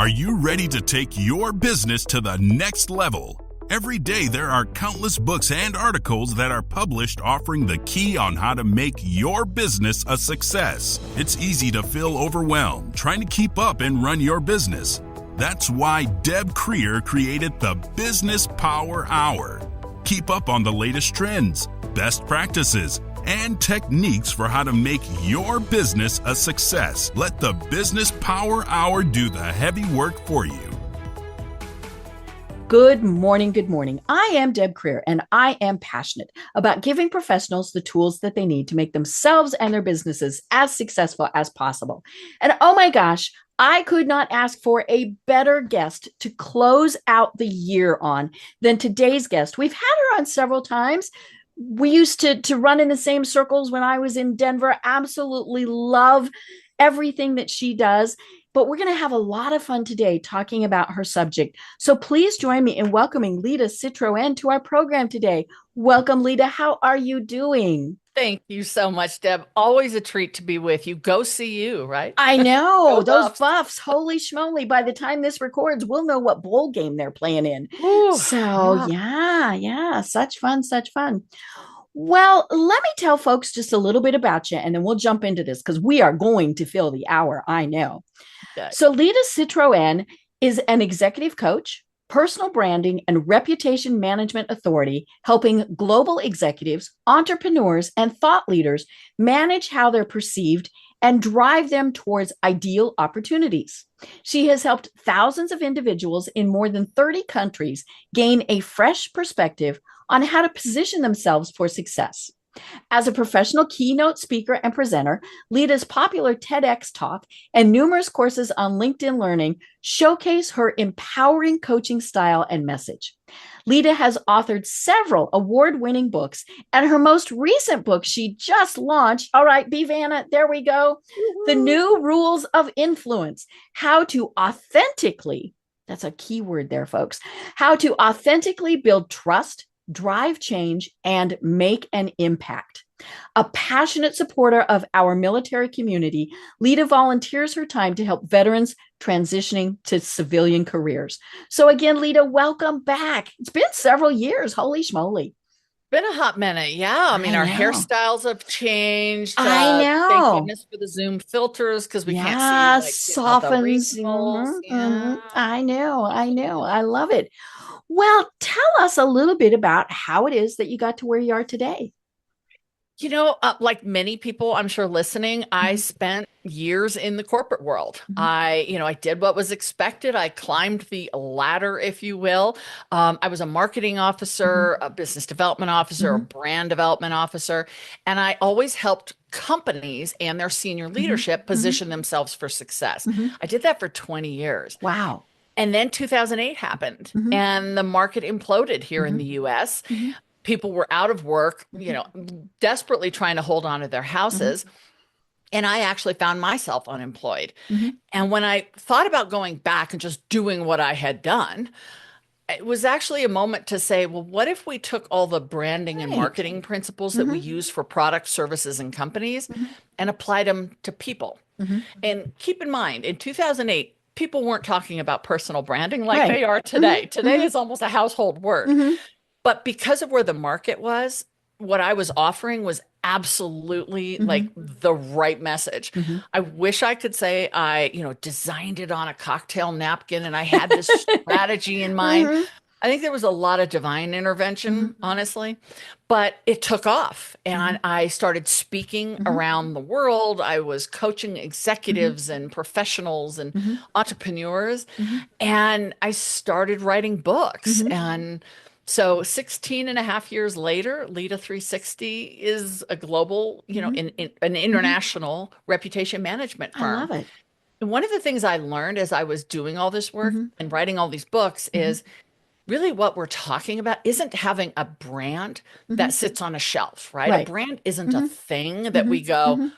Are you ready to take your business to the next level? Every day there are countless books and articles that are published offering the key on how to make your business a success. It's easy to feel overwhelmed trying to keep up and run your business. That's why Deb Creer created the Business Power Hour. Keep up on the latest trends, best practices, and techniques for how to make your business a success. Let the Business Power Hour do the heavy work for you. Good morning. Good morning. I am Deb Creer, and I am passionate about giving professionals the tools that they need to make themselves and their businesses as successful as possible. And oh my gosh, I could not ask for a better guest to close out the year on than today's guest. We've had her on several times. We used to run in the same circles when I was in Denver. Absolutely love everything that she does. But we're going to have a lot of fun today talking about her subject. So please join me in welcoming Lida Citroën to our program today. Welcome, Lida. How are you doing? Thank you so much, Deb. Always a treat to be with you. Go see you, right? I know. Go Those Buffs, holy schmoly. By the time this records, we'll know what bowl game they're playing in. Ooh, So yeah. Such fun. Well, let me tell folks just a little bit about you, and then we'll jump into this because we are going to fill the hour, I know. Okay. So Lida Citroën is an executive coach, personal branding, and reputation management authority, helping global executives, entrepreneurs, and thought leaders manage how they're perceived and drive them towards ideal opportunities. She has helped thousands of individuals in more than 30 countries gain a fresh perspective on how to position themselves for success. As a professional keynote speaker and presenter, Lida's popular TEDx talk and numerous courses on LinkedIn Learning showcase her empowering coaching style and message. Lida has authored several award-winning books, and her most recent book she just launched. All right, B. Vanna, there we go. Woo-hoo. The New Rules of Influence, How to Authentically, that's a key word there, folks, how to authentically build trust, drive change, and make an impact. A passionate supporter of our military community, Lida volunteers her time to help veterans transitioning to civilian careers. So again, Lida, welcome back. It's been several years. Holy schmoly. Been a hot minute. Yeah. I mean, our know. hairstyles have changed. I know. Thank goodness for the Zoom filters because we can't see softens. I know. I love it. Well, tell us a little bit about how it is that you got to where you are today. You know, like many people, I'm sure listening, I spent years in the corporate world. I did what was expected. I climbed the ladder, if you will. I was a marketing officer, a business development officer, a brand development officer, and I always helped companies and their senior leadership position themselves for success. I did that for 20 years. Wow. And then 2008 happened and the market imploded here in the US. People were out of work, desperately trying to hold on to their houses. And I actually found myself unemployed. And when I thought about going back and just doing what I had done, it was actually a moment to say, well, what if we took all the branding and marketing principles that we use for products, services, and companies and applied them to people? And keep in mind, in 2008, people weren't talking about personal branding like they are today. Today is almost a household word. But because of where the market was, what I was offering was absolutely like the right message. I wish I could say I, designed it on a cocktail napkin and I had this strategy in mind. I think there was a lot of divine intervention, honestly, but it took off and I started speaking around the world. I was coaching executives and professionals and entrepreneurs, and I started writing books. And so 16 and a half years later, Lida 360 is a global, an international reputation management firm. I love it. And one of the things I learned as I was doing all this work and writing all these books is really what we're talking about isn't having a brand that sits on a shelf, right? A brand isn't a thing that we go,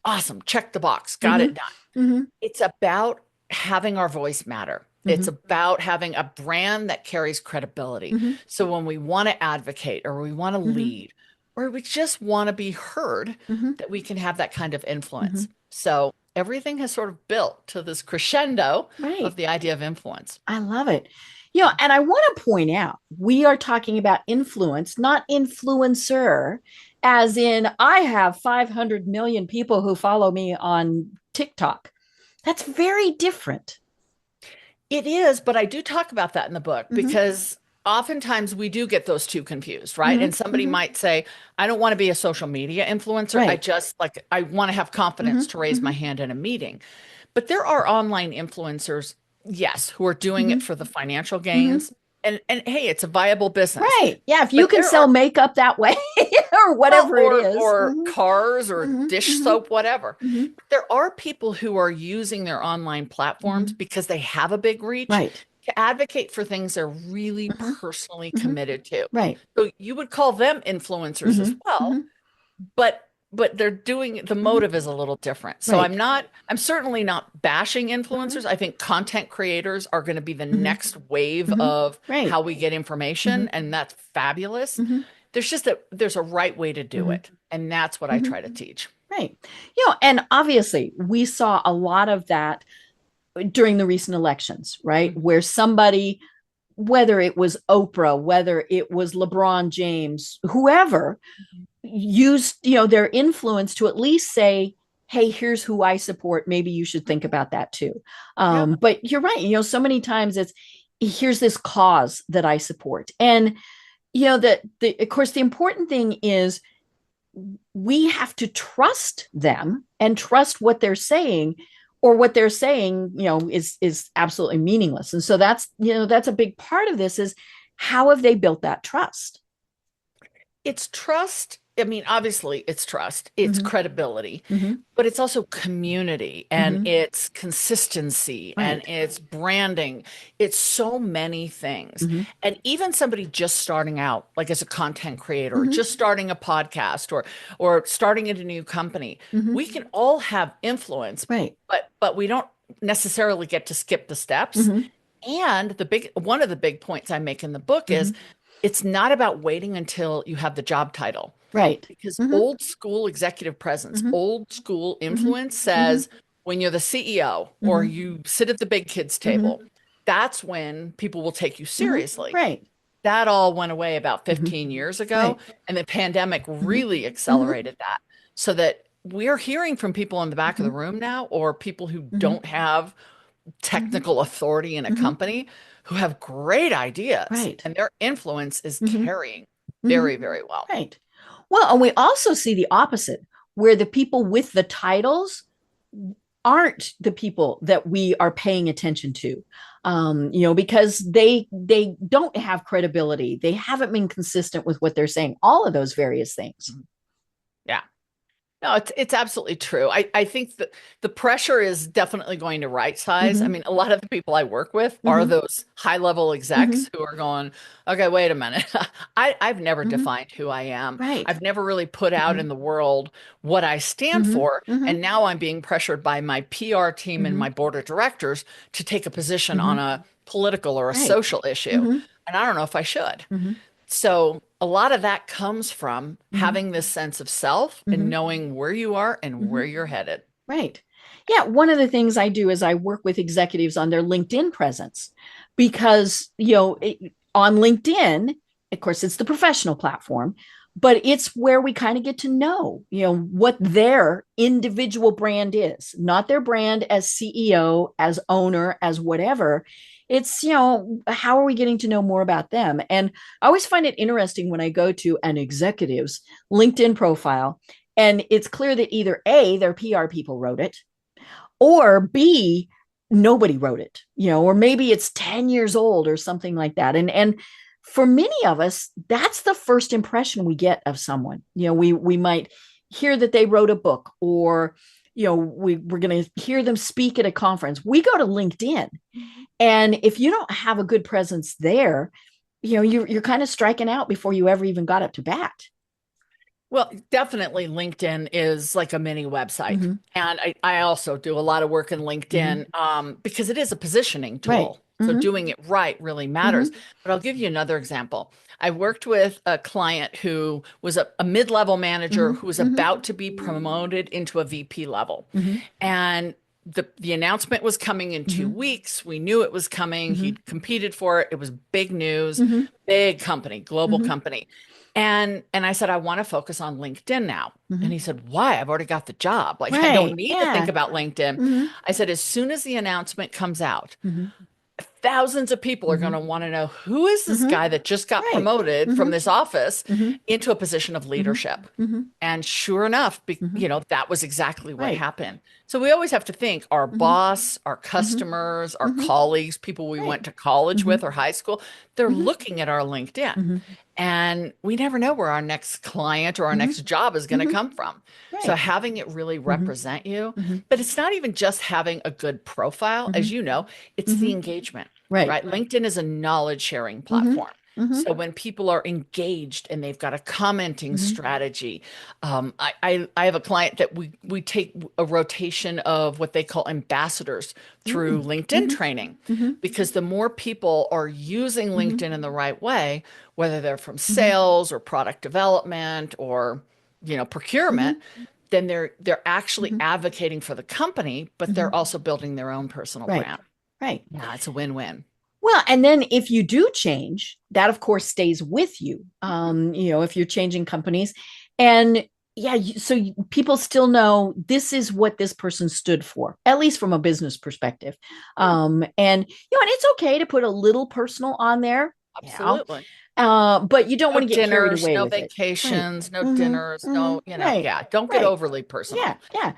awesome, check the box, got it done. It's about having our voice matter. It's about having a brand that carries credibility. So when we want to advocate or we want to lead or we just want to be heard, that we can have that kind of influence. So everything has sort of built to this crescendo Right. of the idea of influence. I love it. And I want to point out we are talking about influence, not influencer, as in I have 500 million people who follow me on TikTok. That's very different. It is, but I do talk about that in the book Mm-hmm. because oftentimes we do get those two confused, right? Mm-hmm. And somebody Mm-hmm. might say, I don't want to be a social media influencer. Right. I want to have confidence Mm-hmm. to raise my Mm-hmm. hand in a meeting. But there are online influencers, yes, who are doing Mm-hmm. it for the financial Mm-hmm. gains. And hey, it's a viable business. Right. Yeah. If you But can there sell are, makeup that way or well, whatever it is. or Mm-hmm. cars or Mm-hmm. dish Mm-hmm. soap, whatever. Mm-hmm. There are people who are using their online platforms Mm-hmm. because they have a big reach Right. to advocate for things they're really Mm-hmm. personally Mm-hmm. committed to. Right. So you would call them influencers Mm-hmm. as well, Mm-hmm. but they're doing the Mm-hmm. motive is a little different. So Right. I'm certainly not bashing Mm-hmm. influencers. I think content creators are going to be the Mm-hmm. next wave Mm-hmm. of Right. how we get Mm-hmm. information, and that's fabulous. Mm-hmm. There's just that there's a right way to do Mm-hmm. it, and that's what I Mm-hmm. try to teach. Right. And obviously we saw a lot of that during the recent elections, right? Mhm. Where somebody, whether it was Oprah, whether it was LeBron James, whoever, used, their influence to at least say, hey, here's who I support. Maybe you should think about that too. Yeah. But you're right. So many times it's, here's this cause that I support. And, that of course, the important thing is we have to trust them and trust what they're saying, or what they're saying is absolutely meaningless. And so that's a big part of this, is how have they built that trust? It's trust. I mean, obviously, it's trust, it's Mm-hmm. credibility, Mm-hmm. but it's also community and Mm-hmm. it's consistency and Right. it's branding. It's so many things. Mm-hmm. And even somebody just starting out, like as a content creator, or Mm-hmm. just starting a podcast or starting at a new company, Mm-hmm. we can all have influence, Right. but we don't necessarily get to skip the steps. Mm-hmm. And one of the big points I make in the book Mm-hmm. is it's not about waiting until you have the job title, Right. because Mm-hmm. old school executive presence, Mm-hmm. old school Mm-hmm. influence Mm-hmm. says when you're the CEO or Mm-hmm. you sit at the big kids Mm-hmm. table, that's when people will take you Mm-hmm. seriously. Right. That all went away about Mm-hmm. 15 years ago, Right. and the pandemic Mm-hmm. really Mm-hmm. accelerated that, so that we're hearing from people in the back of Mm-hmm. the room now, or people who Mm-hmm. don't have Mm-hmm. technical authority in a Mm-hmm. company, who have great ideas, Right. and their influence is Mm-hmm. carrying Mm-hmm. very, very well. Right. Well, and we also see the opposite, where the people with the titles aren't the people that we are paying attention to, because they don't have credibility, they haven't been consistent with what they're saying, all of those various things. Yeah. No, it's absolutely true. I think that the pressure is definitely going to right size. I Mm-hmm. mean, a lot of the people I work with are Mm-hmm. those high level Mm-hmm. execs who are going, okay, wait a minute. I've never Mm-hmm. defined who I am. Right. I've never really put out Mm-hmm. in the world what I stand Mm-hmm. for. Mm-hmm. And now I'm being pressured by my PR team and Mm-hmm. my board of directors to take a position Mm-hmm. on a political or a Right. social issue. Mm-hmm. And I don't know if I should. Mm-hmm. So a lot of that comes from Mm-hmm. having this sense of self Mm-hmm. and knowing where you are and Mm-hmm. where you're headed. Right. Yeah. One of the things I do is I work with executives on their LinkedIn presence, because, on LinkedIn, of course, it's the professional platform, but it's where we kind of get to know, what their individual brand is, not their brand as CEO, as owner, as whatever. It's, how are we getting to know more about them? And I always find it interesting when I go to an executive's LinkedIn profile, and it's clear that either A, their PR people wrote it, or B, nobody wrote it, or maybe it's 10 years old or something like that. And for many of us, that's the first impression we get of someone. We might hear that they wrote a book, or we're going to hear them speak at a conference. We go to LinkedIn, and if you don't have a good presence there, you're kind of striking out before you ever even got up to bat. Well, definitely LinkedIn is like a mini website. Mm-hmm. And I also do a lot of work in LinkedIn because it is a positioning tool. Right. So doing it right really matters. But I'll give you another example. I worked with a client who was a mid-level manager who was about to be promoted into a VP level. And the announcement was coming in 2 weeks. We knew it was coming. He'd competed for it. It was big news, big company, global company. And I said, I want to focus on LinkedIn now. And he said, why? I've already got the job. Like, I don't need to think about LinkedIn. I said, as soon as the announcement comes out, thousands of people are going to want to know, who is this guy that just got promoted from this office into a position of leadership? And sure enough, that was exactly what happened. So we always have to think our boss, our customers, our colleagues, people we went to college with or high school, they're looking at our LinkedIn. And we never know where our next client or our next job is going to come from. So having it really represent you, but it's not even just having a good profile, as you know, it's the engagement, right? LinkedIn is a knowledge sharing platform. So when people are engaged and they've got a commenting strategy, I have a client that we take a rotation of what they call ambassadors through LinkedIn training, because the more people are using LinkedIn in the right way, whether they're from sales or product development or procurement, then they're actually advocating for the company, but they're also building their own personal brand. Right. Yeah, it's a win-win. Well, and then if you do change, that of course stays with you. If you're changing companies, and so people still know this is what this person stood for, at least from a business perspective. And it's okay to put a little personal on there. Absolutely. But you don't want to get carried away no with vacations, no dinners, don't get overly personal. Yeah.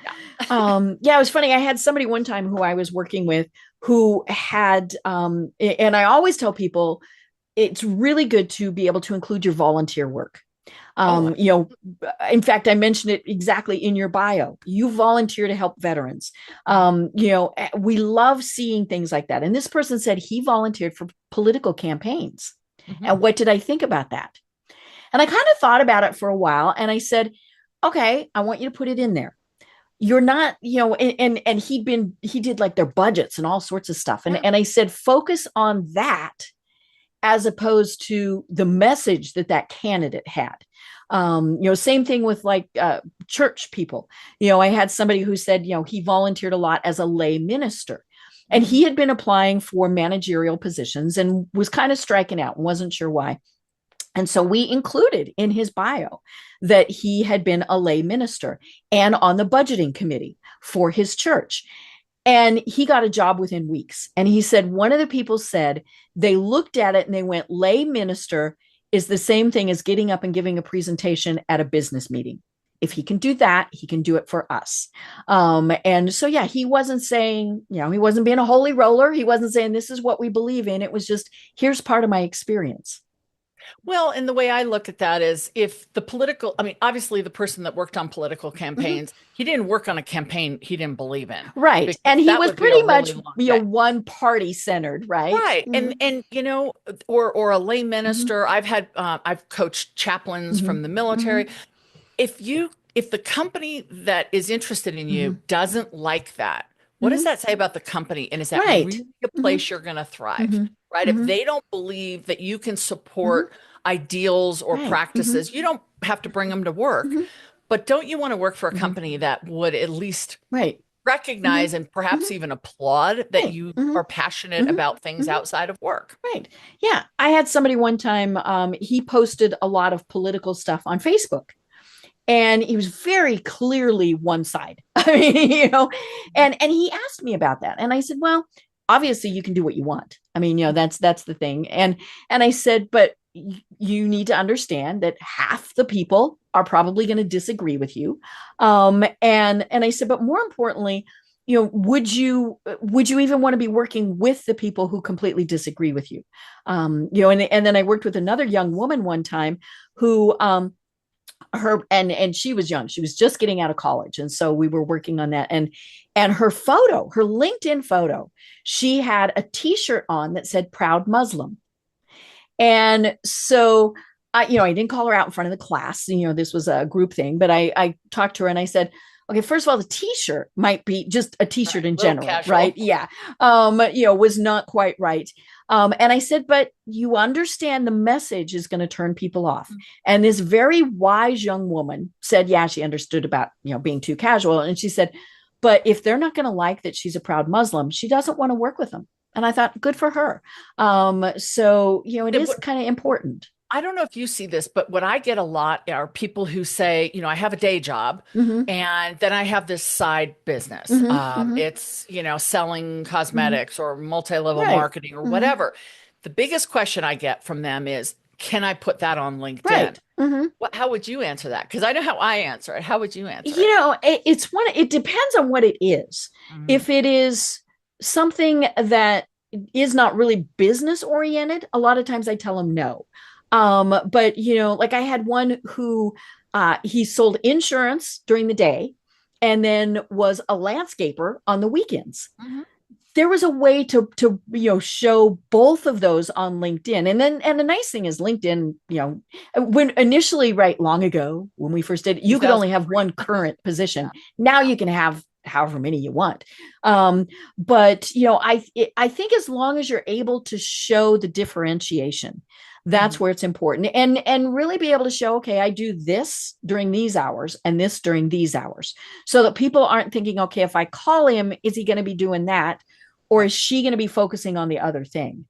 It was funny. I had somebody one time who I was working with who had, and I always tell people, it's really good to be able to include your volunteer work. In fact, I mentioned it exactly in your bio. You volunteer to help veterans. We love seeing things like that. And this person said he volunteered for political campaigns. And what did I think about that? And I kind of thought about it for a while, and I said, okay, I want you to put it in there. You're not, and he did like their budgets and all sorts of stuff. And I said, focus on that as opposed to the message that candidate had. Same thing with like church people. I had somebody who said, he volunteered a lot as a lay minister. And he had been applying for managerial positions and was kind of striking out and wasn't sure why. And so we included in his bio that he had been a lay minister and on the budgeting committee for his church. And he got a job within weeks. And he said, one of the people said they looked at it and they went, lay minister is the same thing as getting up and giving a presentation at a business meeting. If he can do that, he can do it for us. And so, he wasn't saying, he wasn't being a holy roller. He wasn't saying this is what we believe in. It was just, here's part of my experience. Well, and the way I look at that is if obviously the person that worked on political campaigns, he didn't work on a campaigin he didn't believe in. Right. And he was pretty much one party centered, right? Right. And or a lay minister. I've coached chaplains from the military. If the company that is interested in you doesn't like that, what does that say about the company? And is that really a place you're going to thrive? Right. If they don't believe that you can support ideals or practices, you don't have to bring them to work. But don't you want to work for a company that would at least recognize and perhaps even applaud that you are passionate about things outside of work? Right. Yeah. I had somebody one time, he posted a lot of political stuff on Facebook. And he was very clearly one side. I mean, and he asked me about that. And I said, well, obviously you can do what you want. I mean, that's the thing. And I said, but you need to understand that half the people are probably going to disagree with you. And I said, but more importantly, would you even want to be working with the people who completely disagree with you? And then I worked with another young woman one time who, and she was young. She was just getting out of college. And so we were working on that. And her LinkedIn photo, she had a t-shirt on that said Proud Muslim. And so I didn't call her out in front of the class. This was a group thing, but I talked to her and I said, okay, first of all, the t-shirt might be just a t-shirt in general, casual. right? Yeah. Was not quite right. And I said, but you understand the message is going to turn people off. And this very wise young woman said, yeah, she understood about, being too casual. And she said, but if they're not going to like that she's a proud Muslim, she doesn't want to work with them. And I thought, good for her. So, it is kind of important. I don't know if you see this, but what I get a lot are people who say, I have a day job and then I have this side business. It's, selling cosmetics or multi-level marketing or whatever. The biggest question I get from them is, can I put that on LinkedIn? How would you answer that? Because I know how I answer it. How would you answer it? It depends on what it is. If it is something that is not really business oriented, a lot of times I tell them no. But like I had one who he sold insurance during the day and then was a landscaper on the weekends. There was a way to show both of those on LinkedIn. And the nice thing is LinkedIn, when initially, right, long ago when we first did it, you could only have one current position. Now you can have however many you want. But I think as long as you're able to show the differentiation, that's where it's important, and really be able to show, okay, I do this during these hours and this during these hours, so that people aren't thinking, okay, if I call him, is he going to be doing that, or is she going to be focusing on the other thing?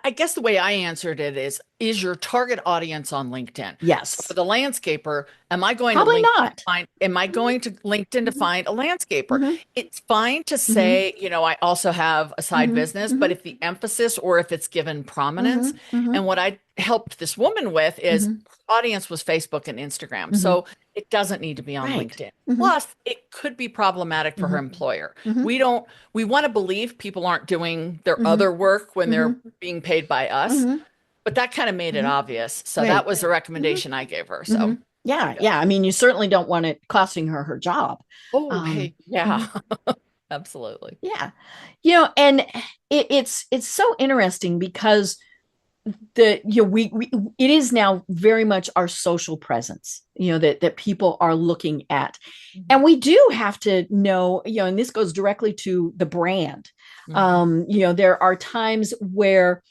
I guess the way I answered it is your target audience on LinkedIn? Yes. So for the landscaper, am I going Probably to LinkedIn not. am I going to LinkedIn to find a landscaper? It's fine to say, I also have a side business, but if the emphasis or if it's given prominence, and what I helped this woman with is her audience was Facebook and Instagram. So it doesn't need to be on LinkedIn. Plus, it could be problematic for her employer. We want to believe people aren't doing their other work when they're being paid by us, but that kind of made it obvious. So that was the recommendation I gave her. So yeah. I mean, you certainly don't want it costing her job. Oh, hey, yeah, absolutely. Yeah. And it's so interesting because it is now very much our social presence, that people are looking at. And we do have to know, and this goes directly to the brand. There are times where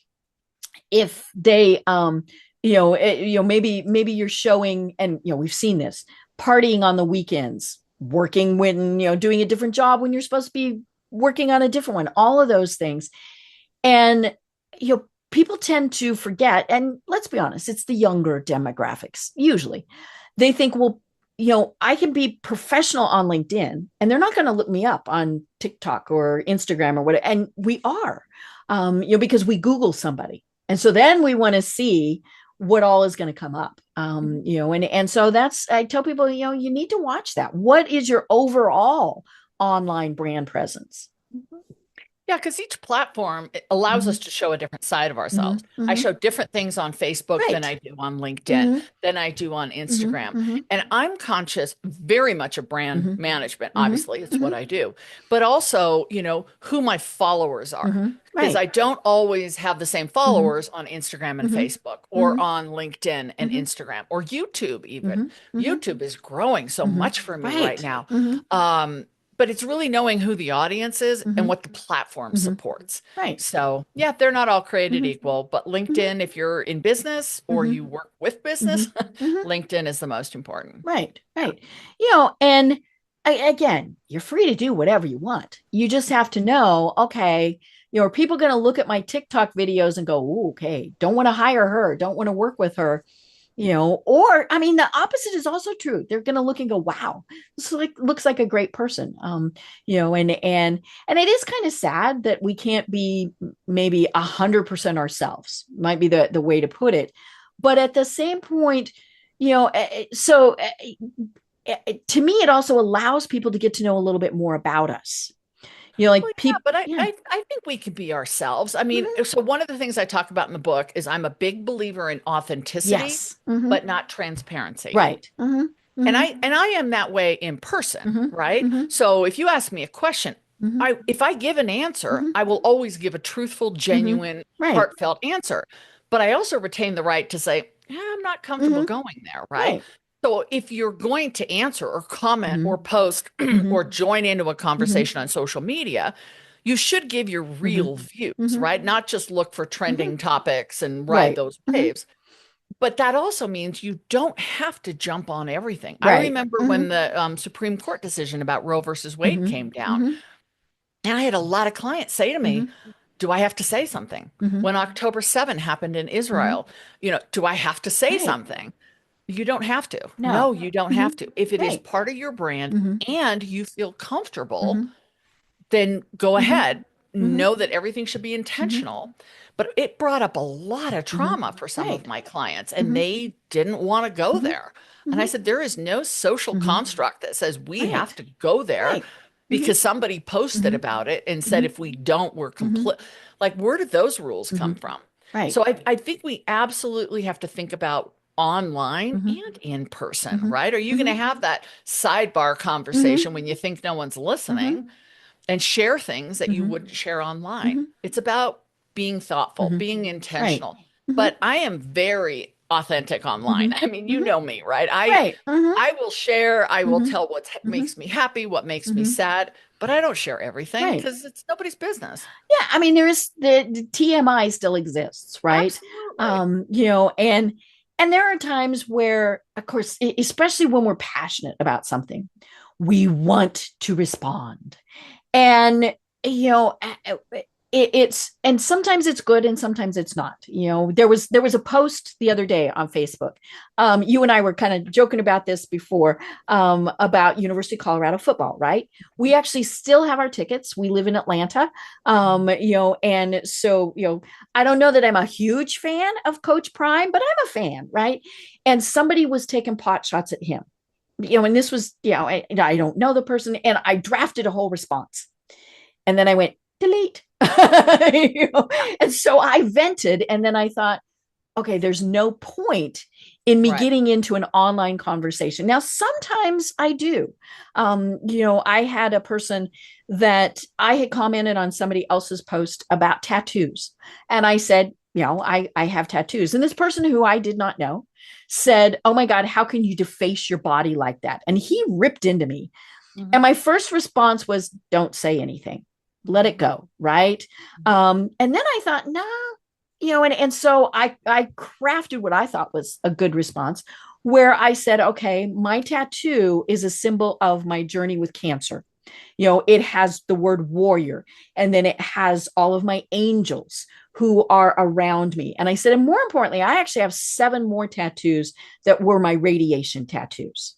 if they, maybe you're showing, and, we've seen this, partying on the weekends, working when, doing a different job when you're supposed to be working on a different one, all of those things. And, people tend to forget, and let's be honest, it's the younger demographics. Usually they think, well, I can be professional on LinkedIn and they're not going to look me up on TikTok or Instagram or whatever. And we are, because we Google somebody. And so then we want to see what all is going to come up. And so I tell people, you need to watch that. What is your overall online brand presence? Yeah, because each platform allows us to show a different side of ourselves. I show different things on Facebook than I do on LinkedIn, than I do on Instagram. And I'm conscious very much of brand management. Obviously, it's what I do. But also, who my followers are. Because I don't always have the same followers on Instagram and Facebook or on LinkedIn and Instagram or YouTube even. YouTube is growing so much for me right now. But it's really knowing who the audience is and what the platform supports. Right. So, yeah, they're not all created equal, but LinkedIn, if you're in business or you work with business, LinkedIn is the most important. Right. And again, you're free to do whatever you want. You just have to know, okay, are people going to look at my TikTok videos and go, okay, don't want to hire her, don't want to work with her. Or I mean, the opposite is also true. They're going to look and go, wow, this looks like a great person. And it is kind of sad that we can't be maybe 100% ourselves, might be the way to put it. But at the same point, so to me, it also allows people to get to know a little bit more about us. People, but I think we could be ourselves. I mean, so one of the things I talk about in the book is I'm a big believer in authenticity, but not transparency. Right. And I am that way in person, right? So if you ask me a question, if I give an answer, I will always give a truthful, genuine, heartfelt answer. But I also retain the right to say, I'm not comfortable going there, right? So if you're going to answer or comment or Mm-hmm. post Mm-hmm. or join into a Mm-hmm. conversation on social media, you should give your Mm-hmm. real views, Mm-hmm. right? Not just look for Mm-hmm. trending topics and ride Right. those Mm-hmm. waves. But that also means you don't have to jump on everything. I Right. remember Mm-hmm. when the Supreme Court decision about Roe versus Wade Mm-hmm. came down, Mm-hmm. and I had a lot of clients say to me, Mm-hmm. do I have to say something? Mm-hmm. When October 7 happened in Mm-hmm. Israel, do I have to say Right. something? You don't have to. No. No, you don't Mm-hmm. have to. If it is Right. part of your brand Mm-hmm. and you feel comfortable, Mm-hmm. then go Mm-hmm. ahead. Mm-hmm. Know that everything should be Mm-hmm. intentional. But it brought up a lot of Mm-hmm. trauma for some of Right. my clients, and Mm-hmm. they didn't want to go Mm-hmm. there. And I Mm-hmm. said, there is no social Mm-hmm. construct that says we have Right. to go there Right. Mm-hmm. because somebody posted Mm-hmm. about it and said Mm-hmm. if we don't, we're Mm-hmm. complete. Like, where did those rules Mm-hmm. come from? Right. So I think we absolutely have to think about online Mm-hmm. and in person, Mm-hmm. right? Are you going Mm-hmm. to have that sidebar Mm-hmm. conversation when you think no one's Mm-hmm. listening and share things that you Mm-hmm. wouldn't share online? Mm-hmm. It's about being thoughtful, Mm-hmm. being Right. intentional. Mm-hmm. But I am very authentic online. Mm-hmm. I mean, you Mm-hmm. know me, right? I Right. Mm-hmm. I will share, I will Mm-hmm. tell what Mm-hmm. makes me happy, what makes me Mm-hmm. sad, but I don't share everything Right. because it's nobody's business. Yeah, I mean, there is the TMI still exists, right? Absolutely. And there are times where, of course, especially when we're passionate about something, we want to respond. And you know, it's and sometimes it's good and sometimes it's not. There was a post the other day on Facebook. You and I were kind of joking about this before, about University of Colorado football, right? We actually still have our tickets. We live in Atlanta. And so, I don't know that I'm a huge fan of Coach Prime, but I'm a fan, right? And somebody was taking pot shots at him. And this was, I don't know the person, and I drafted a whole response. And then I went, delete. And so I vented, and then I thought, okay, there's no point in me Right. getting into an online conversation. Now, sometimes I do. I had a person that I had commented on somebody else's post about tattoos. And I said, I have tattoos. And this person who I did not know said, oh my God, how can you deface your body like that? And he ripped into me. Mm-hmm. And my first response was, don't say anything. Let it go. Right. And then I thought, nah, and so I crafted what I thought was a good response, where I said, okay, my tattoo is a symbol of my journey with cancer. It has the word warrior, and then it has all of my angels who are around me. And I said, and more importantly, I actually have 7 more tattoos that were my radiation tattoos.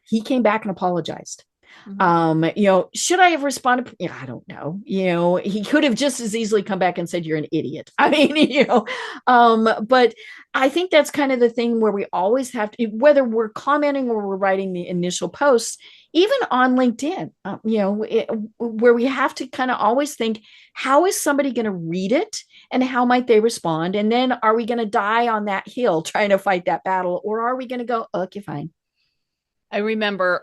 He came back and apologized. Should I have responded? Yeah, I don't know. He could have just as easily come back and said, you're an idiot. I mean, but I think that's kind of the thing where we always have to, whether we're commenting or we're writing the initial posts, even on LinkedIn, where we have to kind of always think, how is somebody going to read it and how might they respond? And then are we going to die on that hill trying to fight that battle? Or are we going to go, oh, okay, fine. I remember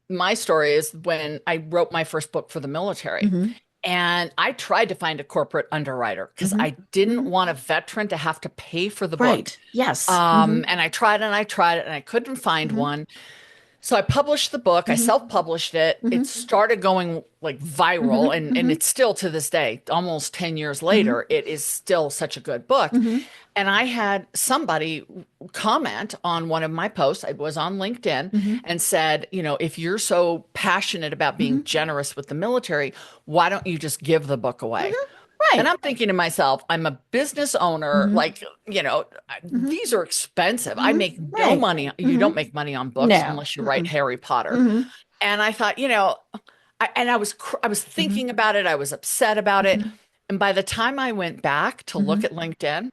my story is when I wrote my first book for the military. Mm-hmm. And I tried to find a corporate underwriter because Mm-hmm. I didn't Mm-hmm. want a veteran to have to pay for the Right. book. Yes. And I tried it and I couldn't find Mm-hmm. one. So I published the book. I Mm-hmm. self-published it. Mm-hmm. It started going like viral, Mm-hmm. and it's still to this day, almost 10 years later, it is still such a good book. Mm-hmm. And I had somebody comment on one of my posts. I was on LinkedIn Mm-hmm. and said, if you're so passionate about being Mm-hmm. generous with the military, why don't you just give the book away? Mm-hmm. Right. And I'm thinking to myself, I'm a business owner. Mm-hmm. Like, Mm-hmm. these are expensive. I Mm-hmm. make no Right. money. You Mm-hmm. don't make money on books No. unless you write Mm-mm. Harry Potter. Mm-hmm. And I thought, I was thinking about it. I was upset about it. Mm-hmm. And by the time I went back to look at LinkedIn,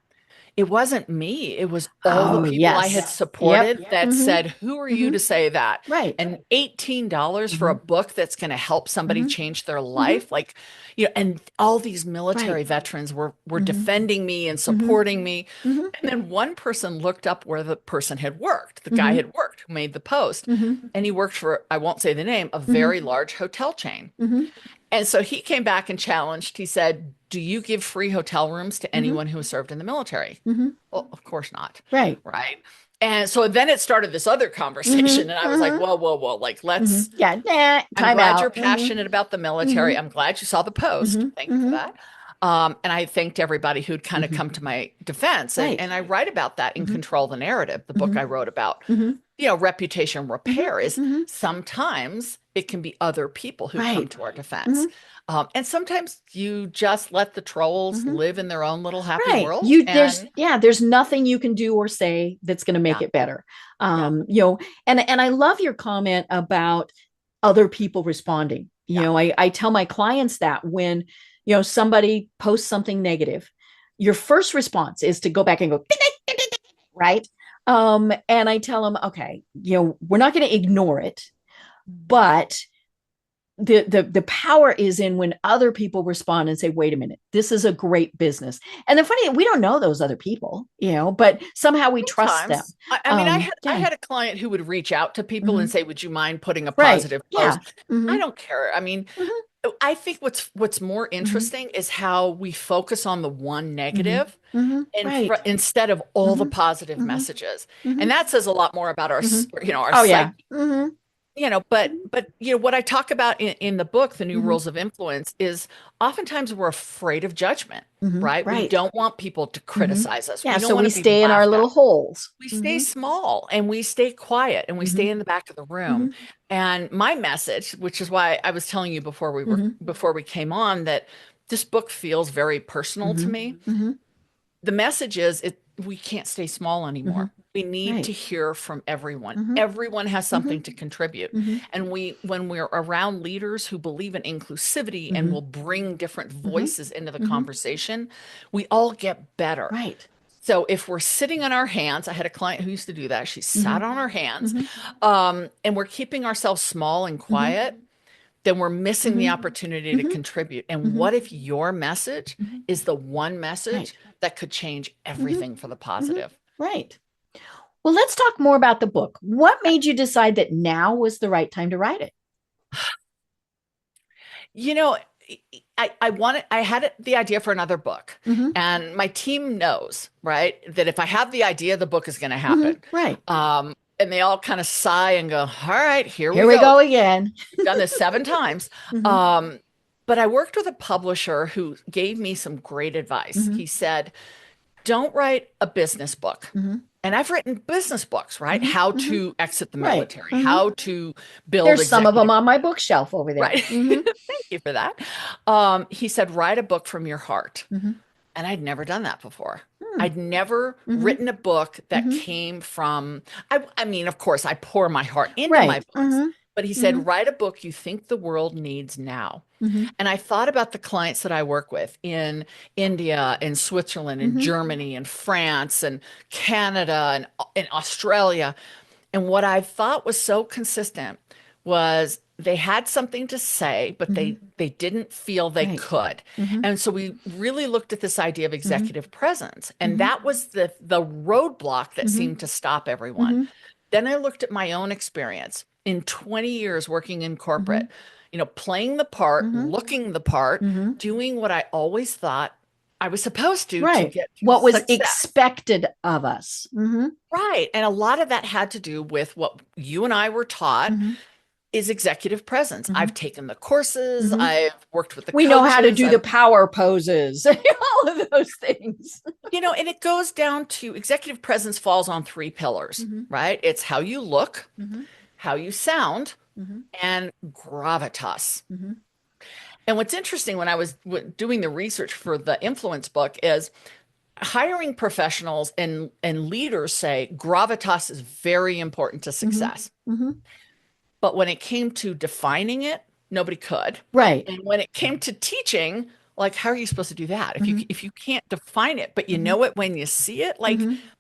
it wasn't me. It was all the Oh, people I had yes. supported Yep. that Mm-hmm. said, who are you Mm-hmm. to say that? Right. And $18 for a Mm-hmm. book that's going to help somebody Mm-hmm. change their Mm-hmm. life. Like, and all these military Right. veterans were Mm-hmm. defending me and Mm-hmm. supporting me. Mm-hmm. And then one person looked up where the person had worked. The Mm-hmm. guy had worked who made the post. Mm-hmm. And he worked for, I won't say the name, a Mm-hmm. very large hotel chain. Mm-hmm. And so he came back and challenged. He said, do you give free hotel rooms to Mm-hmm. anyone who has served in the military? Mm-hmm. Well, of course not. Right. Right. And so then it started this other conversation, and I was like, whoa, whoa, whoa, like let's. Yeah, I'm time glad out. you're passionate about the military. I'm glad you saw the post. Thank you for that. And I thanked everybody who'd kind of come to my defense. Right. And I write about that in Control the Narrative, the book I wrote about, reputation repair is sometimes it can be other people who come to our defense. And sometimes you just let the trolls live in their own little happy world. There's nothing you can do or say that's going to make it better. And I love your comment about other people responding. You know, I tell my clients that when, somebody posts something negative, your first response is to go back and go, right? And I tell them, okay, we're not going to ignore it, but the power is in when other people respond and say, wait a minute, this is a great business. And the funny, we don't know those other people, but somehow we trust them. I had a client who would reach out to people and say, would you mind putting a positive post? I don't care. I mean, I think what's more interesting is how we focus on the one negative instead of all the positive messages. And that says a lot more about our psyche. But what I talk about in the book, The New Rules of Influence, is oftentimes we're afraid of judgment, right? We don't want people to criticize us. Yeah, so we stay in our little holes. We stay small and we stay quiet and we stay in the back of the room. And my message, which is why I was telling you before we came on, that this book feels very personal to me. The message is we can't stay small anymore. We need to hear from everyone. Everyone has something to contribute. And when we're around leaders who believe in inclusivity and will bring different voices into the conversation, we all get better. Right. So if we're sitting on our hands, I had a client who used to do that. She sat on her hands, and we're keeping ourselves small and quiet, then we're missing the opportunity to contribute. And what if your message is the one message that could change everything for the positive? Right. Well, let's talk more about the book. What made you decide that now was the right time to write it? I had the idea for another book, and my team knows, right, that if I have the idea, the book is going to happen. Right. And they all kind of sigh and go, all right, here we go again. We've done this 7 times. But I worked with a publisher who gave me some great advice. He said, don't write a business book. And I've written business books, right? How to exit the military, how to build. There's some of them on my bookshelf over there. Right. Thank you for that. He said, write a book from your heart. And I'd never done that before. I'd never written a book that came from, I mean, of course, I pour my heart into my books. But he said, write a book you think the world needs now. And I thought about the clients that I work with in India, in Switzerland, in Germany, in France, and Canada, and in Australia. And what I thought was so consistent was they had something to say, but they didn't feel they could. And so we really looked at this idea of executive presence. And that was the roadblock that seemed to stop everyone. Then I looked at my own experience in 20 years working in corporate, playing the part, looking the part, doing what I always thought I was supposed to get what was success. Expected of us. Right. And a lot of that had to do with what you and I were taught is executive presence. I've taken the courses. I've worked with the coaches. We know how to do the power poses, all of those things. And it goes down to executive presence falls on 3 pillars, right? It's how you look, how you sound, and gravitas. And what's interesting when I was doing the research for the influence book is hiring professionals and leaders say gravitas is very important to success. But when it came to defining it, nobody could. Right. And when it came to teaching, like, how are you supposed to do that? If you can't define it, but you know it when you see it, like,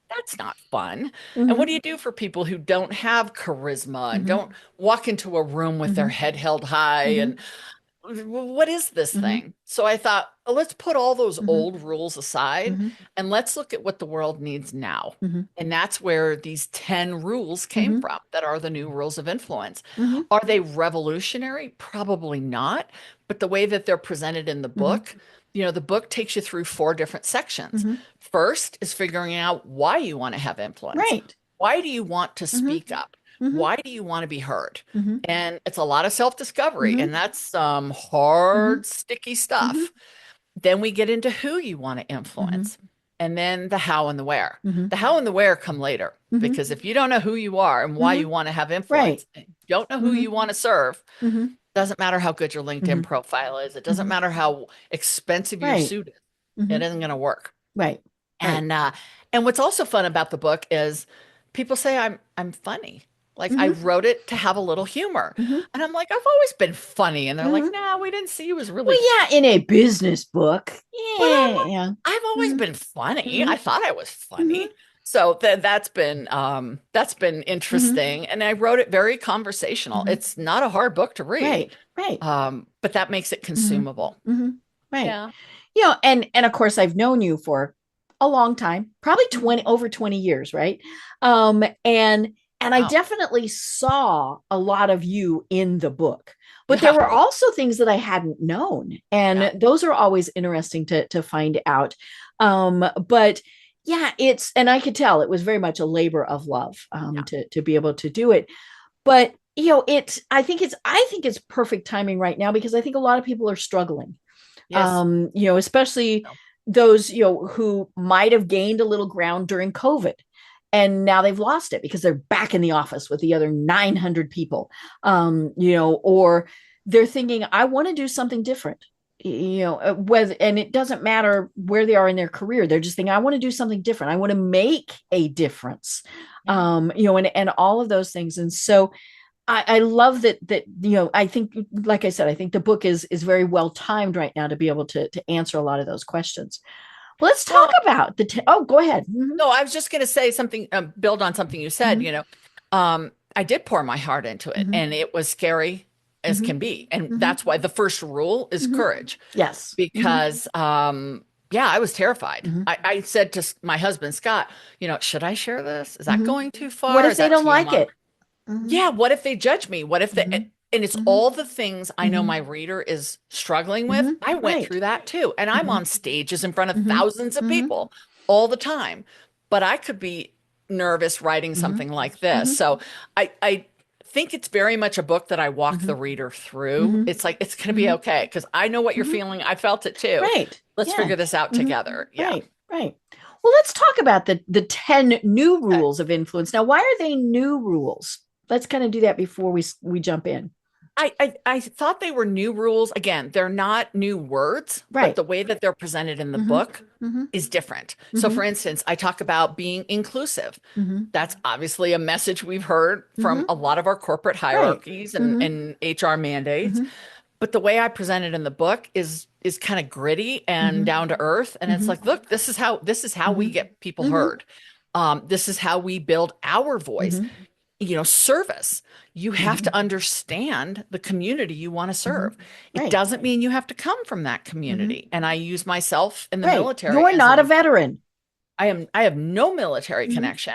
that's not fun. And what do you do for people who don't have charisma and don't walk into a room with their head held high and what is this thing? So I thought, well, let's put all those old rules aside and let's look at what the world needs now. And that's where these 10 rules came from that are the new rules of influence. Are they revolutionary? Probably not. But the way that they're presented in the book, the book takes you through 4 different sections. First is figuring out why you want to have influence. Right. Why do you want to speak up? Why do you want to be heard? And it's a lot of self-discovery, and that's some hard, sticky stuff. Then we get into who you want to influence, and then the how and the where. The how and the where come later, because if you don't know who you are and why you want to have influence, and you don't know who you want to serve, doesn't matter how good your LinkedIn profile is. It doesn't matter how expensive your suit is. It isn't going to work. Right. And what's also fun about the book is people say I'm funny. Like I wrote it to have a little humor. And I'm like, I've always been funny. And they're like, no, we didn't see you as really. Well, yeah, in a business book. Well, Yeah. I've always been funny. I thought I was funny. So that's been interesting. And I wrote it very conversational. It's not a hard book to read. Right. But that makes it consumable. Right. Yeah. You know, and of course I've known you for a long time, probably over 20 years, right? And I definitely saw a lot of you in the book, but there were also things that I hadn't known. And those are always interesting to find out. But yeah, and I could tell it was very much a labor of love to be able to do it. But, you know, I think it's perfect timing right now, because I think a lot of people are struggling. Yes. You know, especially those, you know, who might have gained a little ground during COVID. And now they've lost it because they're back in the office with the other 900 people, you know, or they're thinking, I want to do something different, you know, and it doesn't matter where they are in their career. They're just thinking, I want to do something different. I want to make a difference, you know, and all of those things. And so I love that, you know, I think, like I said, I think the book is very well timed right now to be able to answer a lot of those questions. Let's talk about go ahead. No, I was just going to say something, build on something you said. You know, I did pour my heart into it, and it was scary as can be. And that's why the first rule is courage. Yes. Because, I was terrified. I said to my husband, Scott, you know, should I share this? Is that going too far? What if they don't like it? Yeah. What if they judge me? What if they, and it's all the things I know my reader is struggling with. I went through that too. And I'm on stages in front of thousands of people all the time, but I could be nervous writing something like this. So I think it's very much a book that I walk the reader through. It's like, it's going to be okay, because I know what you're feeling. I felt it too. Right. Let's figure this out together. Yeah. Right. Well, let's talk about the 10 new rules of influence. Now, why are they new rules? Let's kind of do that before we jump in. I thought they were new rules. Again, they're not new words, but the way that they're presented in the book is different. So for instance, I talk about being inclusive. That's obviously a message we've heard from a lot of our corporate hierarchies and HR mandates. But the way I present it in the book is kind of gritty and down to earth. And it's like, look, this is how we get people heard. This is how we build our voice. You know, service. You have to understand the community you want to serve. It doesn't mean you have to come from that community. And I use myself in the military. You're not a veteran. I have no military connection.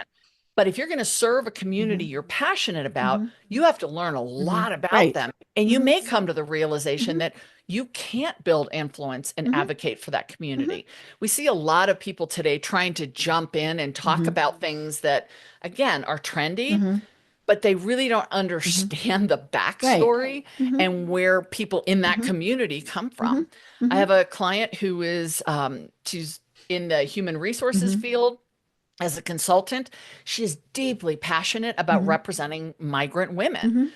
But if you're going to serve a community you're passionate about, you have to learn a lot about them. And you may come to the realization that you can't build influence and advocate for that community. We see a lot of people today trying to jump in and talk about things that, again, are trendy, but they really don't understand the backstory and where people in that community come from. I have a client who is, she's in the human resources field. As a consultant, she is deeply passionate about representing migrant women.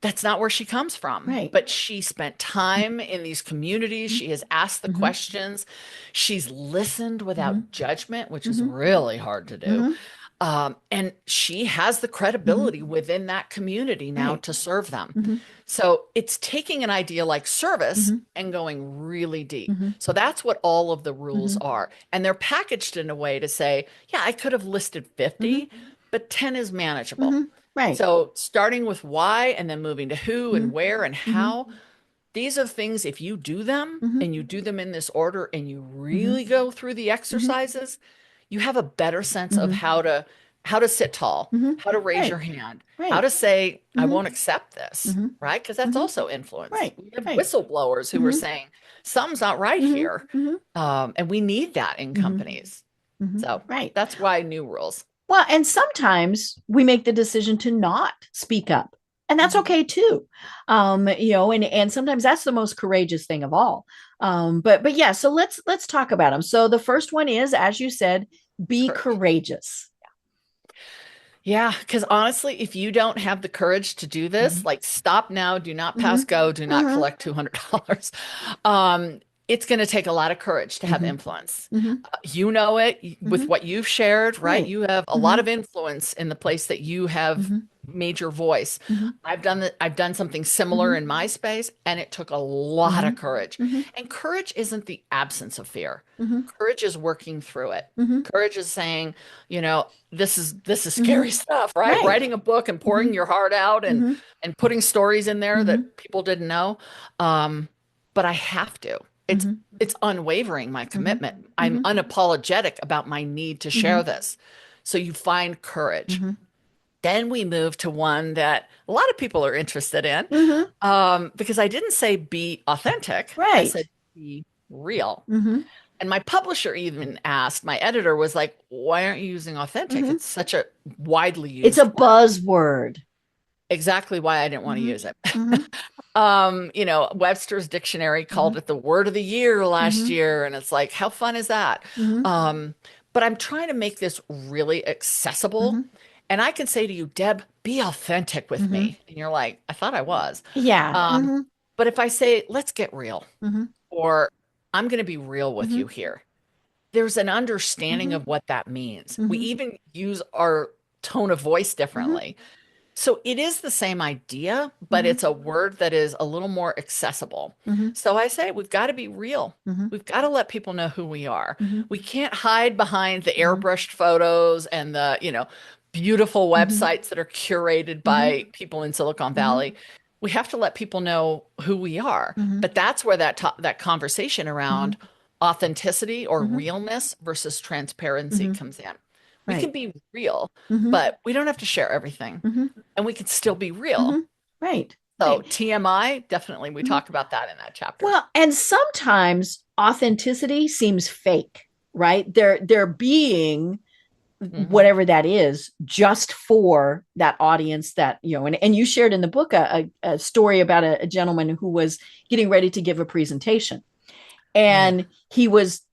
That's not where she comes from, but she spent time in these communities. She has asked the questions. She's listened without judgment, which is really hard to do. And she has the credibility within that community now to serve them. So it's taking an idea like service and going really deep. So that's what all of the rules are. And they're packaged in a way to say, yeah, I could have listed 50, but 10 is manageable. Right. So starting with why and then moving to who and where and how. These are things, if you do them and you do them in this order and you really go through the exercises, you have a better sense of how to sit tall, how to raise your hand, how to say, I won't accept this, right? Because that's also influence. We have whistleblowers who are saying, something's not right here. And we need that in companies. So that's why new rules. Well, and sometimes we make the decision to not speak up. And that's okay too. And sometimes that's the most courageous thing of all. But yeah, so let's talk about them. So the first one is, as you said, be courageous. Yeah, because honestly, if you don't have the courage to do this, like stop now, do not pass Mhm. go, do not Mhm. collect $200. It's going to take a lot of courage to have Mhm. influence. Mhm. You know it with Mhm. what you've shared, right? Right. You have a lot Mhm. of influence in the place that you have Mhm. made your voice. Mhm. I've done something similar Mhm. in my space, and it took a lot of Mhm. courage. Mhm. And courage isn't the absence of fear. Mhm. Courage is working through it. Mhm. Courage is saying, this is Mhm. scary stuff, right? Right. Writing a book and pouring Mhm. your heart out Mhm. and putting stories in there Mhm. that people didn't know. But I have to. Mhm. It's unwavering, my Mhm. commitment. I'm Mhm. unapologetic about my need to share Mhm. this. So you find courage. Mhm. Then we move to one that a lot of people are interested in, Mhm. because I didn't say be authentic. I Right. said be real. Mhm. And my publisher even asked, my editor was like, why aren't you using authentic? Mhm. It's such a widely It's a used word. buzzword. Exactly why I didn't want to Mhm. use it. Mhm. Webster's dictionary called Mhm. it the word of the year last Mhm. year. And it's like, how fun is that? Mhm. But I'm trying to make this really accessible. Mhm. And I can say to you, Deb, be authentic with Mhm. me. And you're like, I thought I was. Yeah. Um, Mhm. but if I say, let's get real, Mhm. or I'm going to be real with you Mhm. here, there's an understanding Mhm. of what that means. We Mhm. even use our tone of voice Mhm. differently. So it is the same idea, but Mhm. it's a word that is a little more accessible. Mhm. So I say we've got to be real. Mhm. We've got to let people know who we are. Mhm. We can't hide behind the Mhm. airbrushed photos and the, beautiful Mhm. websites that are curated Mhm. by people in Silicon Mhm. Valley. We have to let people know who we are. Mhm. But that's where that conversation around Mhm. authenticity or Mhm. realness versus transparency Mhm. comes in. We can Right. be real, Mhm. but we don't have to share everything Mhm. and we can still be real. Mhm. Right. So Right. TMI, definitely we Mhm. talk about that in that chapter. Well, and sometimes authenticity seems fake, right? They're being Hmm. whatever that is just for that audience that and you shared in the book a story about a gentleman who was getting ready to give a presentation, Yeah. and he was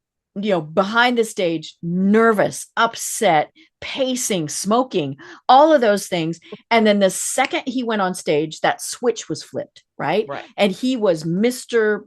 behind the stage, nervous, upset, pacing, smoking, all of those things. And then the second he went on stage, that switch was flipped, right? Right. And he was Mr.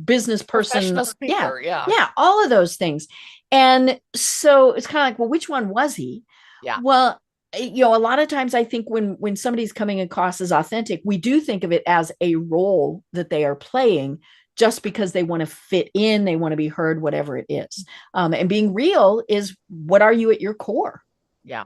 Business person. Professional Yeah. speaker. Yeah. Yeah, all of those things. And so it's kind of like, well, which one was he? Yeah. Well, a lot of times I think when somebody's coming across as authentic, we do think of it as a role that they are playing just because they want to fit in, they want to be heard, whatever it is. And being real is, what are you at your core? Yeah.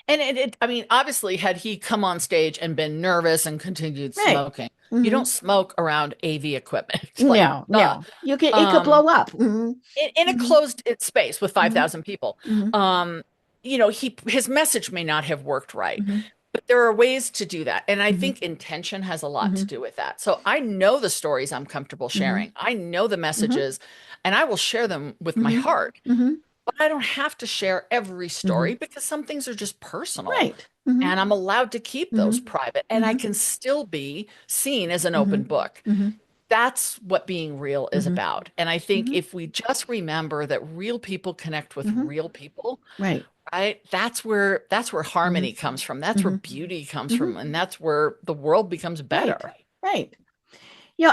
And I mean, obviously, had he come on stage and been nervous and continued Right. smoking, you Mm-hmm. don't smoke around AV equipment. Like, No, no, it could um, blow up. Mm-hmm. in a Mm-hmm. closed space with Mm-hmm. 5,000 people, Mm-hmm. his message may not have worked right. Mm-hmm. But there are ways to do that. And I Mm-hmm. think intention has a lot to Mm-hmm. do with that. So I know the stories I'm comfortable Mm-hmm. sharing. I know the Mm-hmm. messages, and I will share them with my Mm-hmm. heart. Mm-hmm. But I don't have to share every Mm-hmm. story because some things are just personal. Right. Mm-hmm. And I'm allowed to keep those Mm-hmm. private, and I Mm-hmm. can still be seen as an Mm-hmm. open book. Mm-hmm. That's what being real is Mm-hmm. about. And I think Mm-hmm. if we just remember that real people connect with Mm-hmm. real people, Right. right? That's where Mm-hmm. harmony comes from. That's where Mm-hmm. beauty comes Mm-hmm. from, and that's where the world becomes Right. better. Right.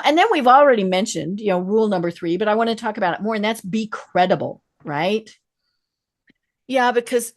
And then we've already mentioned, rule number 3, but I want to talk about it more, and that's be credible, right? Yeah, because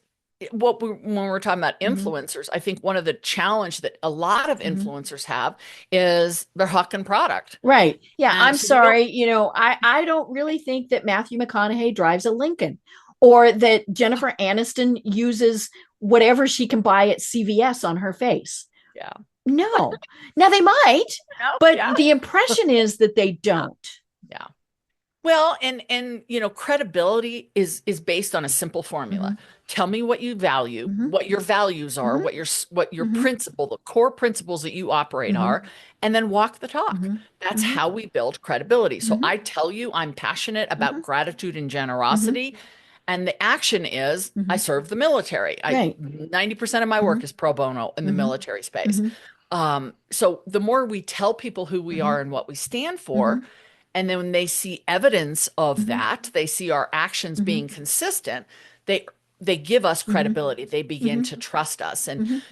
when we're talking about Mm-hmm. influencers, I think one of the challenge that a lot of Mm-hmm. influencers have is they're hawking product. Right. Yeah. And I'm so they don't, sorry. I don't really think that Matthew McConaughey drives a Lincoln, or that Jennifer Aniston uses whatever she can buy at CVS on her face. yeah. No. Now they might, No, but yeah. the impression is that they don't. Yeah. Well, and credibility is based on a simple Mm-hmm. formula. Tell me what you value, Mm-hmm. what your values are, Mm-hmm. what your Mm-hmm. principle, the core principles that you operate Mm-hmm. are, and then walk the talk. Mm-hmm. That's Mm-hmm. how we build credibility. So Mm-hmm. I tell you I'm passionate Mm-hmm. about gratitude and Mm-hmm. generosity, And the action is I serve the military. Right. 90% of my work is pro bono in the military space. So the more we tell people who we are and what we stand for, and then when they see evidence of that, they see our actions being consistent, they give us credibility. They begin to trust us. And,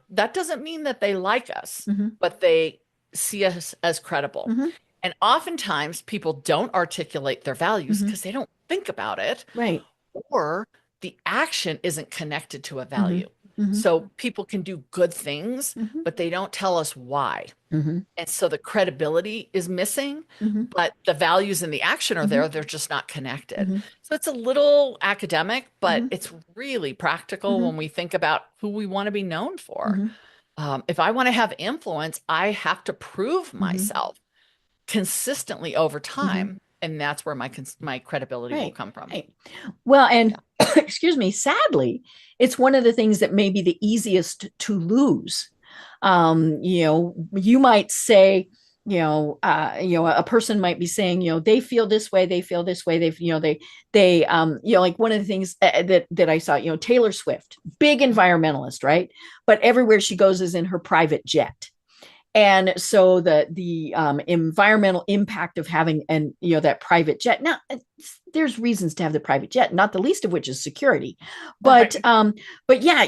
that doesn't mean that they like us, but they see us as credible. And oftentimes people don't articulate their values because they don't think about it. Right. Or the action isn't connected to a value. So people can do good things, but they don't tell us why. And so the credibility is missing, but the values and the action are there. They're just not connected. So it's a little academic, but it's really practical when we think about who we want to be known for. If I want to have influence, I have to prove myself consistently over time. And that's where my credibility will come from. Right. Well, and excuse me, sadly, it's one of the things that may be the easiest to lose. You might say, a person might be saying, they feel this way, they feel this way, like one of the things that I saw, Taylor Swift, big environmentalist, right? But everywhere she goes is in her private jet. And so the environmental impact of having that private jet. Now, there's reasons to have the private jet, not the least of which is security. But yeah,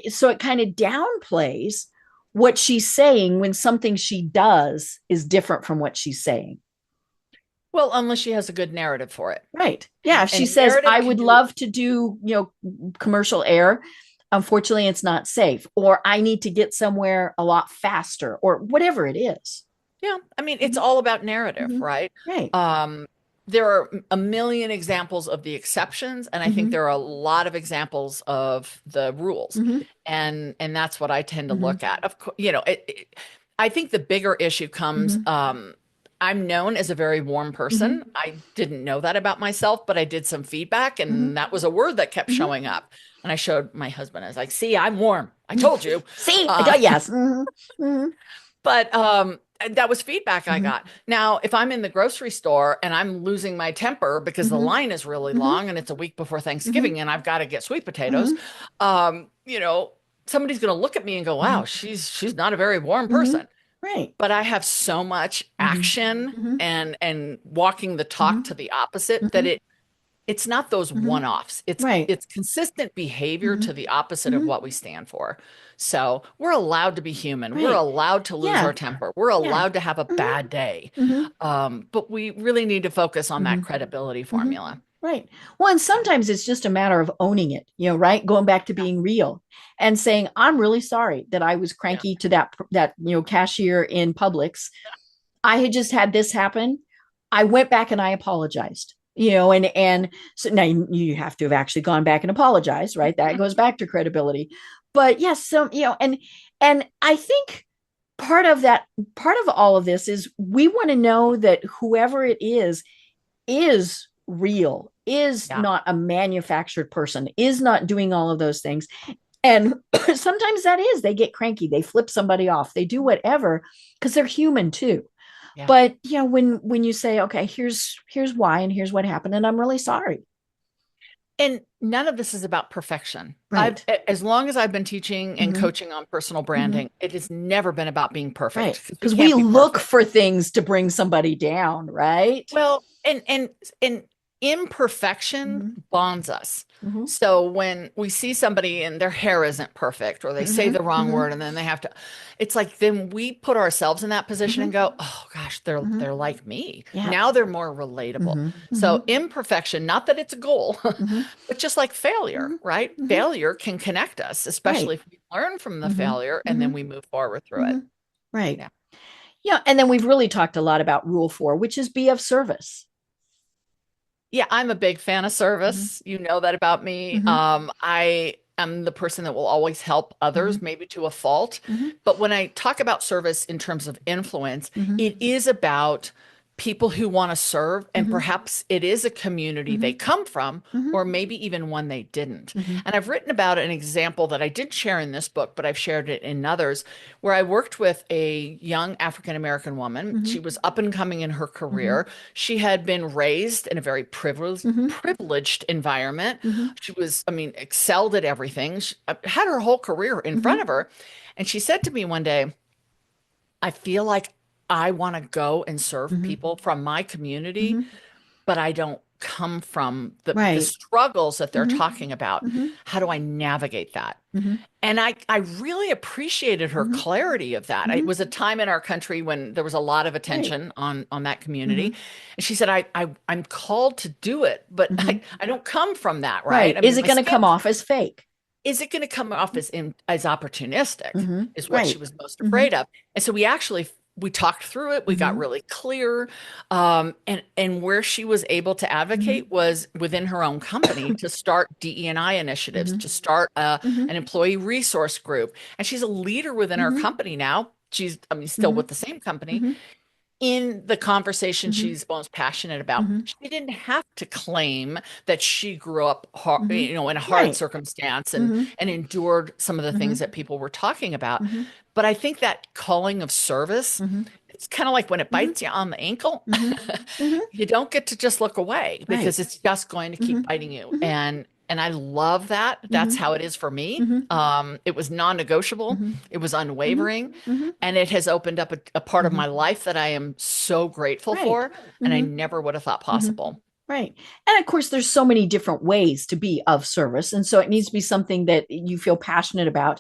so it kind of downplays what she's saying when something she does is different from what she's saying. Well, unless she has a good narrative for it. Right. Yeah. If she says, I would love to do, commercial air. Unfortunately, it's not safe, or I need to get somewhere a lot faster, or whatever it is. Yeah. I mean, it's all about narrative, right? Right. There are a million examples of the exceptions, and I think there are a lot of examples of the rules. And that's what I tend to look at. Of course, I think the bigger issue comes, I'm known as a very warm person. I didn't know that about myself, but I did some feedback, and that was a word that kept showing up. And I showed my husband. I was like, see, I'm warm. I told you. See, yes. But that was feedback I got. Now, if I'm in the grocery store and I'm losing my temper because the line is really long and it's a week before Thanksgiving and I've got to get sweet potatoes, somebody's going to look at me and go, wow, she's not a very warm person. Right. But I have so much action and walking the talk to the opposite that it's not those one-offs. It's consistent behavior to the opposite of what we stand for. So we're allowed to be human. Right. We're allowed to lose our temper. We're allowed to have a bad day. But we really need to focus on that credibility formula. Right. Well, and sometimes it's just a matter of owning it, right? Going back to being real and saying, I'm really sorry that I was cranky to that cashier in Publix. I had just had this happen. I went back and I apologized. And so now you have to have actually gone back and apologized, right? That goes back to credibility. But yes, so, and I think part of all of this is we want to know that whoever it is real, is not a manufactured person, is not doing all of those things. And sometimes they get cranky, they flip somebody off, they do whatever, because they're human too. Yeah. But when you say, okay, here's why, and here's what happened, and I'm really sorry. And none of this is about perfection. Right. As long as I've been teaching and coaching on personal branding, it has never been about being perfect. Because we look for things to bring somebody down, right? Well, and imperfection bonds us. So when we see somebody and their hair isn't perfect, or they say the wrong word, and then they have to, it's like, then we put ourselves in that position and go, oh gosh, they're like me. Yeah. Now they're more relatable. So imperfection, not that it's a goal, but just like failure, right? Failure can connect us, especially if we learn from the failure and then we move forward through it. Right. Yeah. And then we've really talked a lot about Rule 4, which is be of service. Yeah, I'm a big fan of service. You know that about me. I am the person that will always help others, maybe to a fault. But when I talk about service in terms of influence, it is about people who want to serve, and perhaps it is a community they come from, or maybe even one they didn't. And I've written about an example that I did share in this book, but I've shared it in others, where I worked with a young African American woman. She was up and coming in her career. She had been raised in a very privileged environment. She was, I mean, excelled at everything. She had her whole career in front of her. And she said to me one day, I feel like I want to go and serve people from my community, but I don't come from the struggles that they're talking about. How do I navigate that? And I really appreciated her clarity of that. It was a time in our country when there was a lot of attention on that community. And she said, I'm called to do it, but I don't come from that, right? I mean, is it going to come off as fake? Is it going to come off as opportunistic is what she was most afraid of. And so we talked through it. We got really clear. And where she was able to advocate was within her own company to start DE&I initiatives, to start an employee resource group. And she's a leader within her company now. She's, I mean, still with the same company. In the conversation she's most passionate about, she didn't have to claim that she grew up hard, in a hard circumstance and endured some of the things that people were talking about. But I think that calling of service, it's kind of like when it bites you on the ankle, you don't get to just look away because it's just going to keep biting you. And I love that. That's how it is for me. It was non-negotiable. It was unwavering. And it has opened up a part of my life that I am so grateful for. And I never would have thought possible. Right. And of course, there's so many different ways to be of service. And so it needs to be something that you feel passionate about.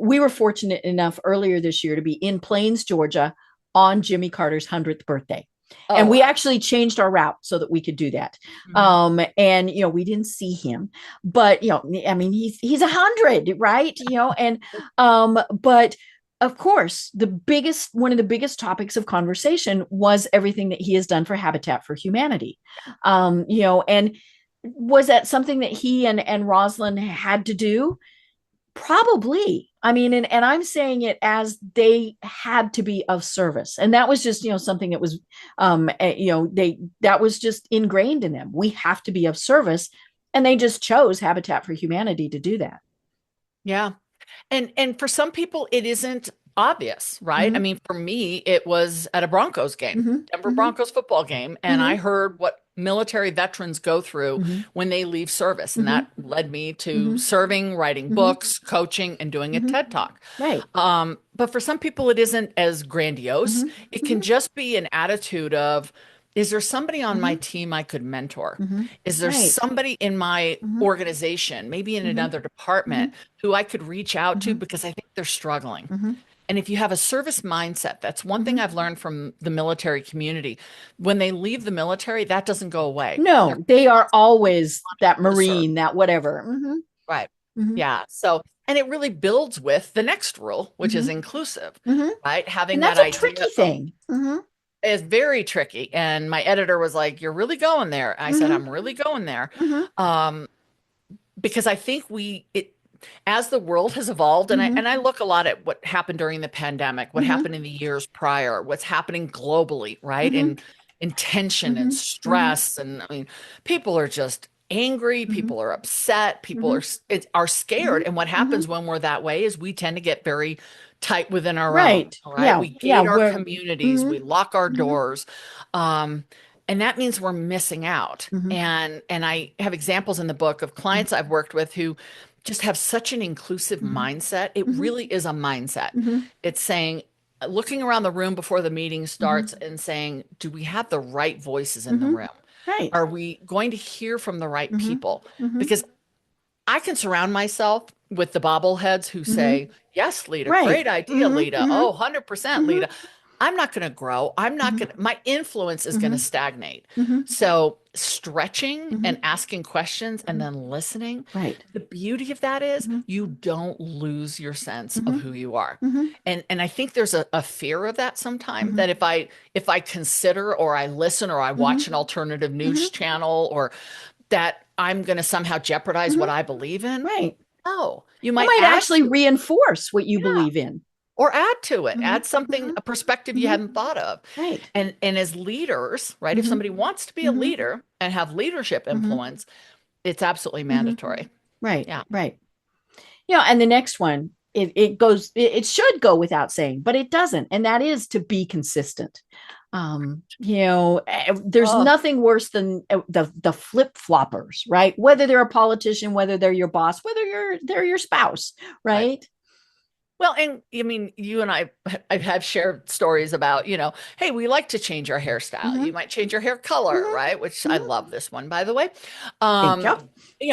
We were fortunate enough earlier this year to be in Plains, Georgia on Jimmy Carter's 100th birthday. And we actually changed our route so that we could do that. And, we didn't see him, but, I mean, he's 100, right? But of course, one of the biggest topics of conversation was everything that he has done for Habitat for Humanity. And was that something that he and Rosalind had to do? Probably. I mean, and I'm saying it as they had to be of service. And that was just, something that was, that was just ingrained in them. We have to be of service. And they just chose Habitat for Humanity to do that. Yeah. And for some people, it isn't obvious, right? I mean, for me, it was at a Broncos game, Denver Broncos football game. And I heard what military veterans go through when they leave service. And that led me to serving, writing books, coaching, and doing a TED Talk. Right. But for some people, it isn't as grandiose. It can just be an attitude of, is there somebody on my team I could mentor? Is there somebody in my organization, maybe in another department, who I could reach out to because I think they're struggling? And if you have a service mindset, that's one thing I've learned from the military community. When they leave the military, that doesn't go away. No, they are always that Marine, that whatever. Right. Yeah. So, and it really builds with the next rule, which is inclusive, right? Having and that's that a tricky thing. It's very tricky. And my editor was like, "You're really going there." I said, "I'm really going there." Because I think as the world has evolved, and I look a lot at what happened during the pandemic, what happened in the years prior, what's happening globally, right? And tension and stress. And I mean, people are just angry. People are upset. People are scared. And what happens when we're that way is we tend to get very tight within our own, right? Yeah. We gate our communities. We lock our doors. And that means we're missing out. And I have examples in the book of clients I've worked with who just have such an inclusive mindset. It really is a mindset. It's saying, looking around the room before the meeting starts and saying, do we have the right voices in the room? Right. Are we going to hear from the right people? Because I can surround myself with the bobbleheads who say, yes, Lida, great idea, Lida. Oh, 100% Lida. I'm not going to grow. My influence is going to stagnate. So stretching and asking questions and then listening. Right. The beauty of that is you don't lose your sense of who you are. And I think there's a fear of that sometimes, that if I consider or I listen or I watch an alternative news channel, or that I'm going to somehow jeopardize what I believe in. Right. No, you might actually reinforce what you believe in. or add to it, Mhm. add something, Mhm. a perspective you Mhm. hadn't thought of. Right. And as leaders, right? If Mhm. somebody wants to be a Mhm. leader and have leadership Mhm. influence, it's absolutely Mhm. mandatory. Right. Yeah. Right. And the next one, it should go without saying, but it doesn't, and that is to be consistent. There's Oh, nothing worse than the flip floppers, right? Whether they're a politician, whether they're your boss, whether they're your spouse, right. right? Well, and I mean, you and I have shared stories about, hey, we like to change our hairstyle. You Mm-hmm. might change your hair color, Mm-hmm. right? Which I Mm-hmm. love this one, by the way. Thank you.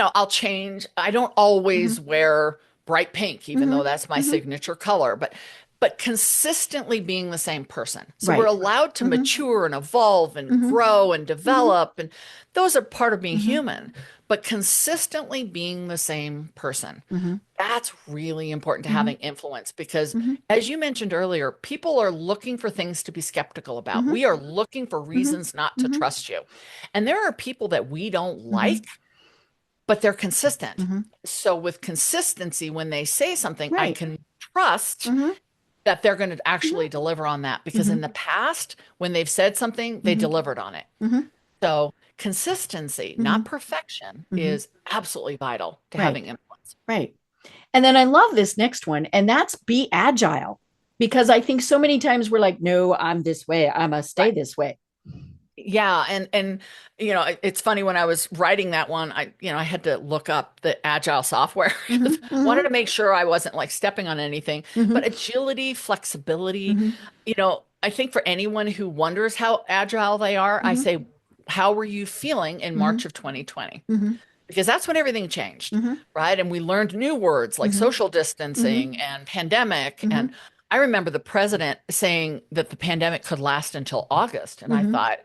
Um, I'll change. I don't Mm-hmm. always wear bright pink, even Mm-hmm. though that's my Mm-hmm. signature color, but consistently being the same person. So we're Right. allowed to Mm-hmm. mature and evolve and Mm-hmm. grow and Mm-hmm. develop, and those are part of being Mm-hmm. human, but consistently being the same person. Mm-hmm. That's really important to Mm-hmm. having influence because, Mm-hmm. as you mentioned earlier, people are looking for things to be skeptical about. Mm-hmm. We are looking for Mm-hmm. reasons not to Mm-hmm. trust you. And there are people that we don't Mm-hmm. like, but they're consistent. Mm-hmm. So, with consistency, when they say something, I Right. can trust Mm-hmm. that they're going to actually Mm-hmm. deliver on that because in Mm-hmm. the past, when they've said something, they Mm-hmm. delivered on it. Mm-hmm. So, consistency, Mm-hmm. not perfection, Mm-hmm. is absolutely vital to Right. having influence. Right. And then I love this next one, and that's be agile. Because I think so many times we're like, no, I'm this way. I must stay Right. this way. Yeah, and it's funny when I was writing that one, I had to look up the agile software Mm-hmm. because I wanted Mm-hmm. to make sure I wasn't like stepping on anything. Mm-hmm. But agility, flexibility, Mm-hmm. I think for anyone who wonders how agile they are, I Mm-hmm. say, how were you feeling in Mm-hmm. March of 2020? Mm-hmm. Because that's when everything changed, Mm-hmm. right? And we learned new words like Mm-hmm. social Mm-hmm. distancing and pandemic. Mm-hmm. And I remember the president saying that the pandemic could last until August. And I Mm-hmm. thought,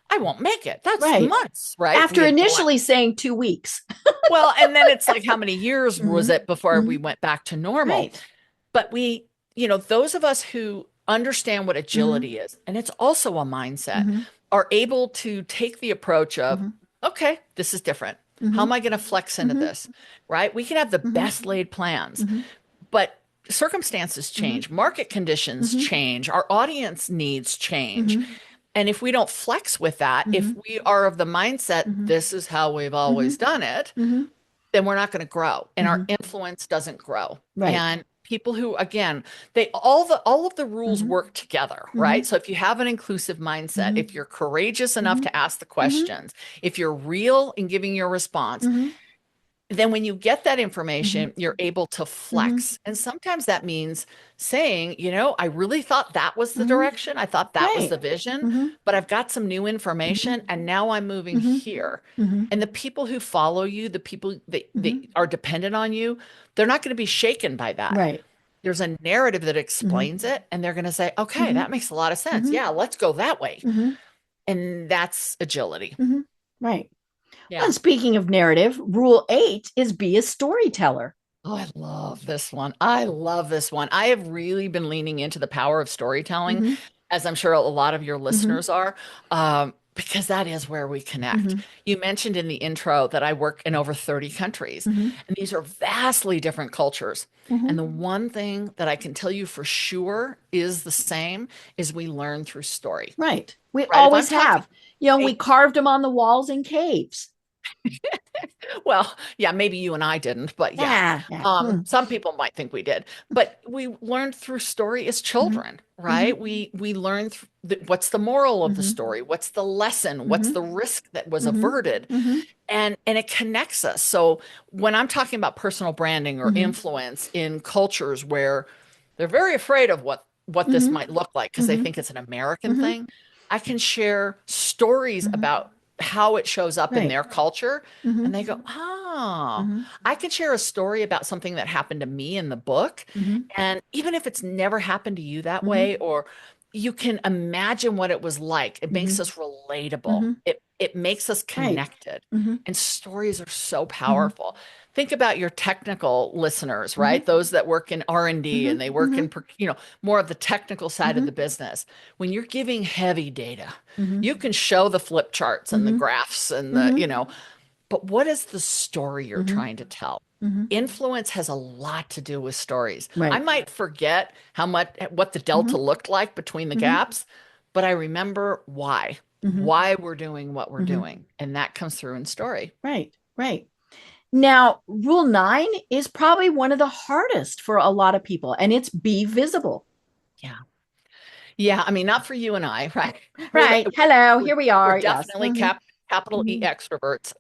I won't make it. That's Right. months, right? We After had initially saying 2 weeks. well, and then it's like, how many years was Mm-hmm. it before Mm-hmm. we went back to normal? Right. But those of us who understand what Mm-hmm. agility is, and it's also a mindset, Mm-hmm. are able to take the approach of, Mm-hmm. okay, this is different. How Mm-hmm. am I going to flex into Mm-hmm. this? Right? We can have the Mm-hmm. best laid plans, Mm-hmm. but circumstances Mm-hmm. change, market conditions Mm-hmm. change, our audience needs change. Mm-hmm. And if we don't flex with that, if Mm-hmm. we are of the mindset, Mm-hmm. this is how we've Mm-hmm. always done it, Mm-hmm. then we're not going to grow and our Mm-hmm. influence doesn't grow. Right. And people who, again, they all of the rules Mm-hmm. work together, Mm-hmm. right? So if you have an inclusive mindset, Mm-hmm. if you're courageous enough Mm-hmm. to ask the Mm-hmm. questions, if you're real in giving your response, Mm-hmm. then when you get that Mm-hmm. information, you're able to Mm-hmm. flex. And sometimes that means saying, I really thought that was the Mm-hmm. direction. I thought that was Right. the vision, Mm-hmm. but I've got some new information and now I'm moving Mm-hmm. here. Mm-hmm. And the people who follow you, the people that Mm-hmm. are dependent on you, they're not going to be shaken by that. Right. There's a narrative that Mm-hmm. explains it, and they're going to say, okay, Mm-hmm. that makes a lot of sense. Mm-hmm. Yeah, let's go that way. Mm-hmm. And that's agility. Mm-hmm. Right. Well, Yeah. and speaking of narrative, rule 8 is be a storyteller. Oh, I love this one. I love this one. I have really been leaning into the power of storytelling, Mm-hmm. as I'm sure a lot of your Mm-hmm. listeners are, because that is where we connect. Mm-hmm. You mentioned in the intro that I work in over 30 countries, Mm-hmm. and these are vastly different cultures. Mm-hmm. And the one thing that I can tell you for sure is the same is we learn through story, Right. We right? If I'm always talking, have. We carved them on the walls in caves. well, yeah, maybe you and I didn't, but yeah. Yeah. Yeah. Mm-hmm. Some people might think we did, but we learned through story as children, right? We learned what's the moral of the Mm-hmm. story, what's the lesson, what's Mm-hmm. the risk that was Mm-hmm. averted, Mm-hmm. and it connects us. So when I'm talking about personal branding or Mm-hmm. influence in cultures where they're very afraid of what this Mm-hmm. might look like because they Mm-hmm. think it's an American Mm-hmm. thing, I can share stories Mm-hmm. about how it shows up in Right. their culture. Mm-hmm. And they go, oh, Mm-hmm. I can share a story about something that happened to me in the book. Mm-hmm. And even if it's never happened to you that Mm-hmm. way, or you can imagine what it was like, it makes Mm-hmm. us relatable. Mm-hmm. It makes us Right. connected. Mm-hmm. And stories are so Mm-hmm. powerful. Think about your technical listeners, Mm-hmm. right? Those that work in R&D and Mm-hmm. they work Mm-hmm. in, more of the technical side of Mm-hmm. the business. When you're giving heavy data, Mm-hmm. you can show the flip charts and the Mm-hmm. graphs and Mm-hmm. but what is the story you're Mm-hmm. trying to tell? Influence has a lot to do with stories. Right. I might forget what the delta looked like between the gaps, but I remember why we're doing what we're doing. And that comes through in story. Right. Right. Now, rule 9 is probably one of the hardest for a lot of people, and it's be visible. Yeah. Yeah. I mean, not for you and I, right? Right. Hello. Here we are. We're definitely capital E extroverts.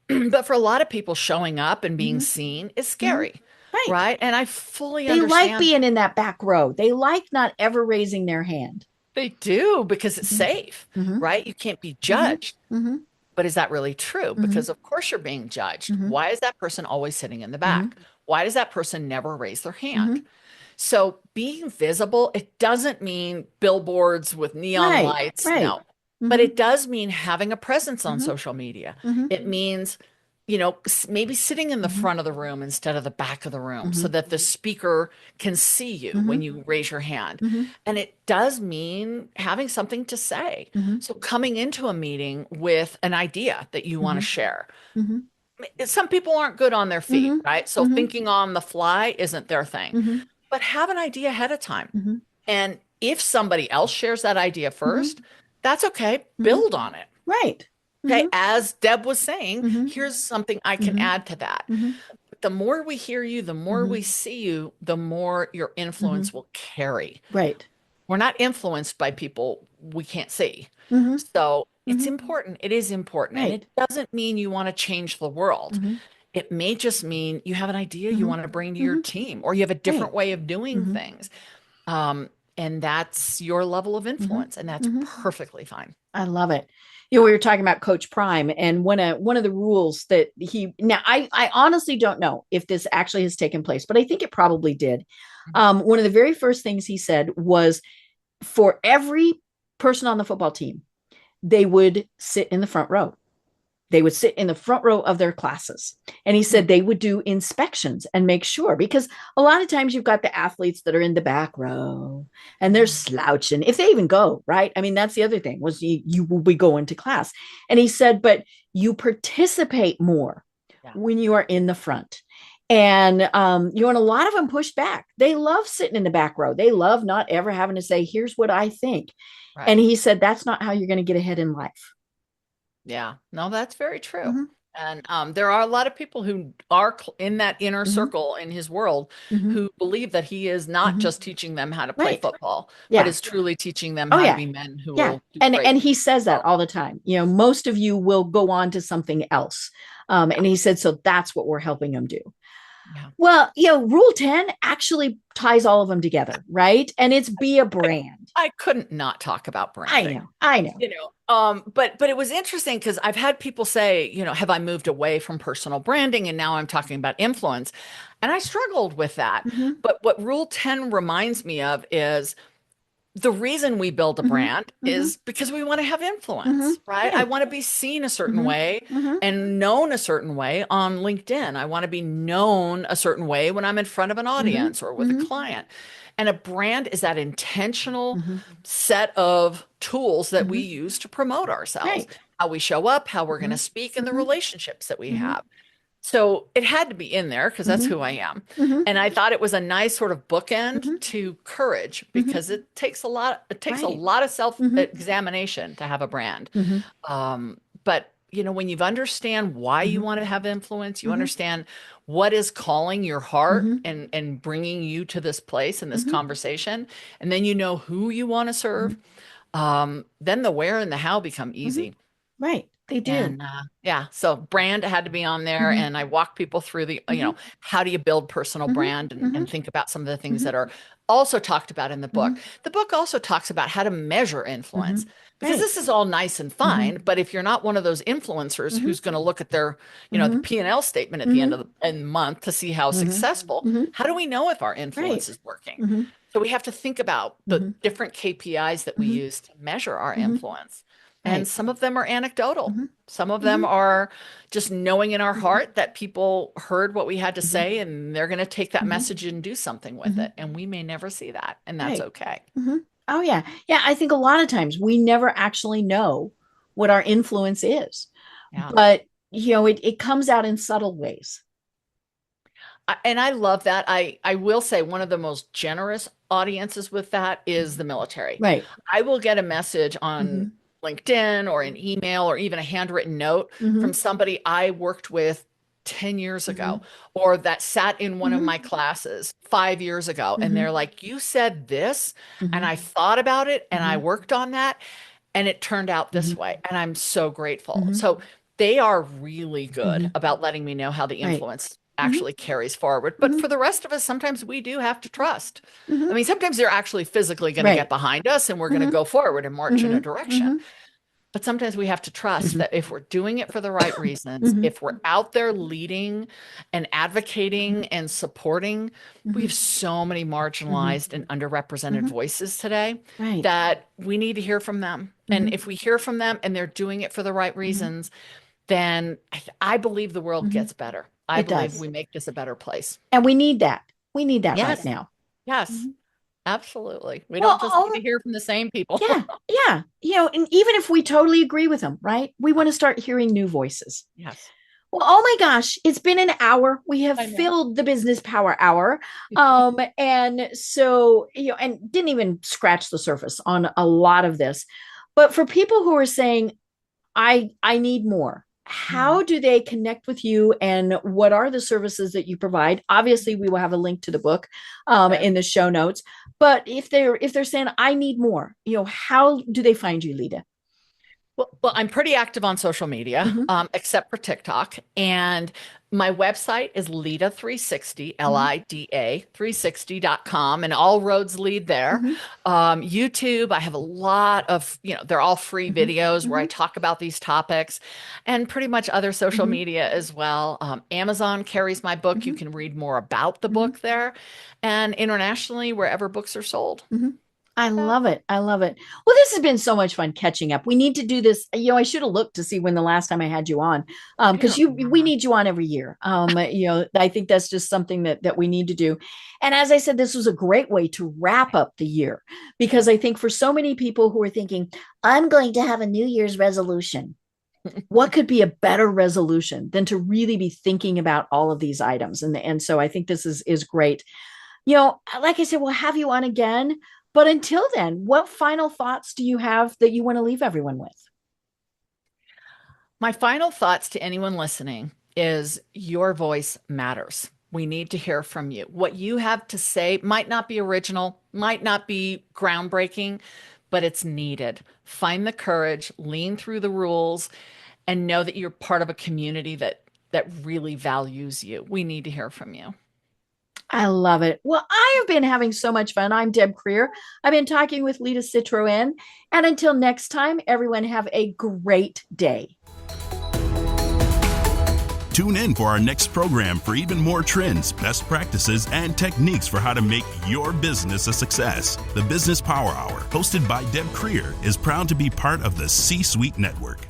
But for a lot of people, showing up and being seen is scary. Right. And I fully understand. They like being in that back row. They like not ever raising their hand. They do, because it's safe, right? You can't be judged. But is that really true? Because of course you're being judged. Why is that person always sitting in the back? Why does that person never raise their hand? So being visible, it doesn't mean billboards with neon lights. No. But it does mean having a presence on social media. It means, maybe sitting in the front of the room instead of the back of the room so that the speaker can see you when you raise your hand. And it does mean having something to say. So coming into a meeting with an idea that you want to share. Some people aren't good on their feet, right? So thinking on the fly isn't their thing. But have an idea ahead of time. And if somebody else shares that idea first, that's okay. Build on it. Right. Okay. As Deb was saying, here's something I can add to that. But the more we hear you, the more we see you, the more your influence will carry. Right. We're not influenced by people we can't see. So it's important. It is important. Right. And it doesn't mean you want to change the world. It may just mean you have an idea you want to bring to your team, or you have a different way of doing things. And that's your level of influence, and that's perfectly fine. I love it. We were talking about Coach Prime, and one of the rules that I honestly don't know if this actually has taken place, but I think it probably did. One of the very first things he said was, for every person on the football team, they would sit in the front row. They would sit in the front row of their classes. And he said they would do inspections and make sure, because a lot of times you've got the athletes that are in the back row and they're slouching, if they even go, right? I mean, that's the other thing, was you will be going to class. And he said, but you participate more when you are in the front. And and a lot of them pushed back. They love sitting in the back row. They love not ever having to say, here's what I think. Right. And he said, that's not how you're going to get ahead in life. Yeah, no, that's very true. And there are a lot of people who are in that inner circle in his world who believe that he is not just teaching them how to play football, but is truly teaching them how to be men who will do great. And he says that all the time. Most of you will go on to something else. And he said, so that's what we're helping them do. Yeah. Well, rule 10 actually ties all of them together, right? And it's be a brand. I couldn't not talk about branding. I know. But it was interesting because I've had people say, have I moved away from personal branding and now I'm talking about influence? And I struggled with that. But what Rule 10 reminds me of is the reason we build a brand is because we want to have influence, right? I want to be seen a certain way and known a certain way on LinkedIn. I want to be known a certain way when I'm in front of an audience or with a client. And a brand is that intentional set of tools that we use to promote ourselves, how we show up, how we're going to speak, and the relationships that we have. So it had to be in there because that's who I am. And I thought it was a nice sort of bookend to courage, because it takes a lot of self-examination to have a brand. But when you understand why you want to have influence, you understand what is calling your heart and bringing you to this place and this conversation, and then who you want to serve, then the where and the how become easy. Right. They do. And, so brand had to be on there. And I walk people through the, how do you build personal brand and think about some of the things that are also talked about in the book. The book also talks about how to measure influence, because this is all nice and fine. But if you're not one of those influencers who's going to look at their, the P&L statement at the end of the month to see how successful, how do we know if our influence is working? So we have to think about the different KPIs that we use to measure our influence. And some of them are anecdotal. Some of them are just knowing in our heart that people heard what we had to say and they're going to take that message and do something with it. And we may never see that. And that's okay. Oh, yeah. Yeah. I think a lot of times we never actually know what our influence is. Yeah. But, it comes out in subtle ways. And I love that. I will say one of the most generous audiences with that is the military. Right. I will get a message on LinkedIn or an email or even a handwritten note from somebody I worked with 10 years ago or that sat in one of my classes 5 years ago. And they're like, you said this and I thought about it and I worked on that and it turned out this way. And I'm so grateful. So they are really good about letting me know how the influence actually carries forward. But for the rest of us, sometimes we do have to trust. I mean, sometimes they're actually physically going to get behind us and we're going to go forward and march in a direction. But sometimes we have to trust that if we're doing it for the right reasons, if we're out there leading and advocating and supporting, we have so many marginalized and underrepresented voices today that we need to hear from them. And if we hear from them and they're doing it for the right reasons, then I believe the world gets better. I believe we make this a better place. And we need that. We need that right now. Yes. Absolutely. We don't just need to hear from the same people. Yeah. And even if we totally agree with them, right? We want to start hearing new voices. Yes. Well, oh my gosh, it's been an hour. We have filled the Business Power Hour. And so, and didn't even scratch the surface on a lot of this. But for people who are saying, I need more, how do they connect with you and what are the services that you provide? Obviously, we will have a link to the book in the show notes. But if they're saying, I need more, how do they find you, Lida? Well, I'm pretty active on social media, except for TikTok. And my website is Lida360, Lida 360.com, and all roads lead there. YouTube, I have a lot of, they're all free videos where I talk about these topics and pretty much other social media as well. Amazon carries my book. You can read more about the book there, and internationally, wherever books are sold. I love it. I love it. Well, this has been so much fun catching up. We need to do this. I should have looked to see when the last time I had you on, because we need you on every year. I think that's just something that we need to do. And as I said, this was a great way to wrap up the year, because I think for so many people who are thinking, I'm going to have a New Year's resolution. What could be a better resolution than to really be thinking about all of these items? And so I think this is great. Like I said, we'll have you on again. But until then, what final thoughts do you have that you want to leave everyone with? My final thoughts to anyone listening is your voice matters. We need to hear from you. What you have to say might not be original, might not be groundbreaking, but it's needed. Find the courage, lean through the rules, and know that you're part of a community that really values you. We need to hear from you. I love it. Well, I have been having so much fun. I'm Deb Creer. I've been talking with Lida Citroën. And until next time, everyone have a great day. Tune in for our next program for even more trends, best practices, and techniques for how to make your business a success. The Business Power Hour, hosted by Deb Creer, is proud to be part of the C-Suite Network.